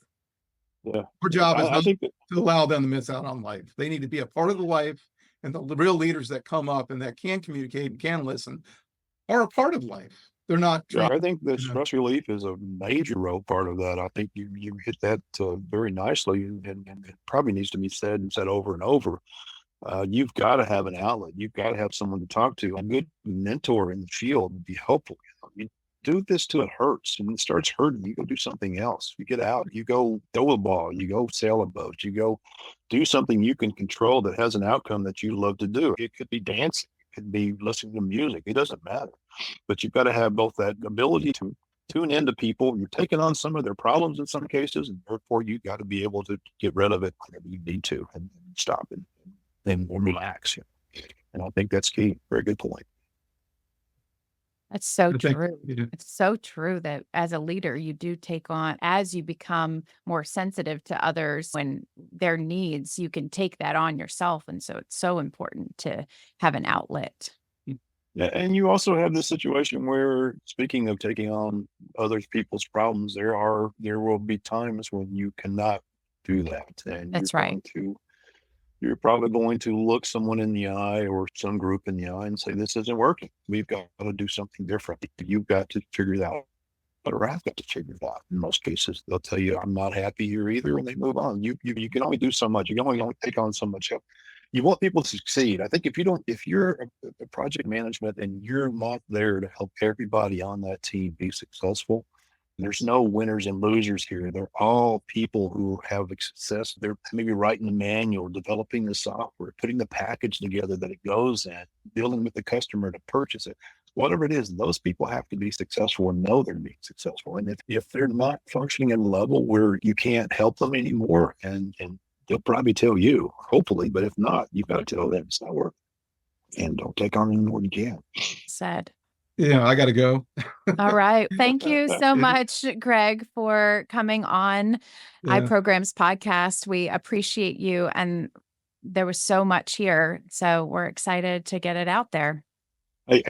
Yeah. Our job is I not think that, to allow them to miss out on life. They need to be a part of the life, and the real leaders that come up and that can communicate and can listen are a part of life. They're not yeah, trained. I think that you know. stress relief is a major role part of that. I think you hit that very nicely, and it probably needs to be said and said over and over. You've got to have an outlet. You've got to have someone to talk to. A good mentor in the field would be helpful. You do this till it hurts. And when it starts hurting, you go do something else. You get out, you go throw a ball, you go sail a boat, you go do something you can control that has an outcome that you love to do. It could be dancing, it could be listening to music. It doesn't matter. But you've got to have both that ability to tune into people. You're taking on some of their problems in some cases, and therefore you got to be able to get rid of it whenever you need to and stop it and relax. And I think that's key. Very good point. That's so I think, true. It's so true that as a leader, you do take on, as you become more sensitive to others when their needs, you can take that on yourself. And so it's so important to have an outlet. Yeah, and you also have this situation where, speaking of taking on other people's problems, there will be times when you cannot do that, and That's right. you're probably going to look someone in the eye or some group in the eye and say, "This isn't working. We've got to do something different. You've got to figure it out." Or I've got to figure it out. In most cases, they'll tell you, "I'm not happy here either," and they move on. You can only do so much. You can only take on so much help. You want people to succeed. I think if you're a project management and you're not there to help everybody on that team be successful, there's no winners and losers here. They're all people who have success. They're maybe writing the manual, developing the software, putting the package together that it goes in, dealing with the customer to purchase it. Whatever it is, those people have to be successful and know they're being successful. And if they're not functioning at a level where you can't help them anymore, and they'll probably tell you, hopefully, but if not, you've got to tell them it's not working. And don't take on any more than you can. Said. Yeah, I got to go. All right. Thank you so much, Greg, for coming on iPrograms podcast. We appreciate you. And there was so much here. So we're excited to get it out there. Hey,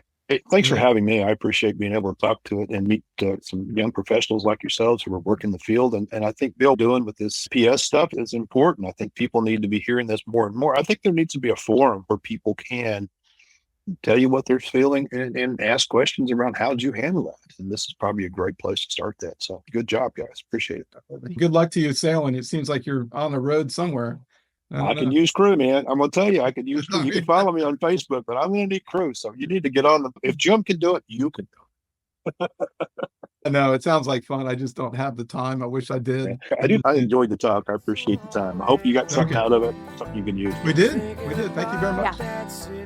thanks for having me. I appreciate being able to talk to it and meet some young professionals like yourselves who are working the field. And I think Bill doing with this PS stuff is important. I think people need to be hearing this more and more. I think there needs to be a forum where people can tell you what they're feeling and ask questions around how did you handle that. And this is probably a great place to start that. So good job, guys. Appreciate it. Good luck to you sailing. It seems like you're on the road somewhere. I can use crew, man. I'm going to tell you, I can use crew. You can follow me on Facebook, but I'm going to need crew. So you need to get on if Jim can do it, you can do it. No, it sounds like fun. I just don't have the time. I wish I did. I enjoyed the talk. I appreciate the time. I hope you got something out of it, something you can use. We did. Thank you very much. Yeah.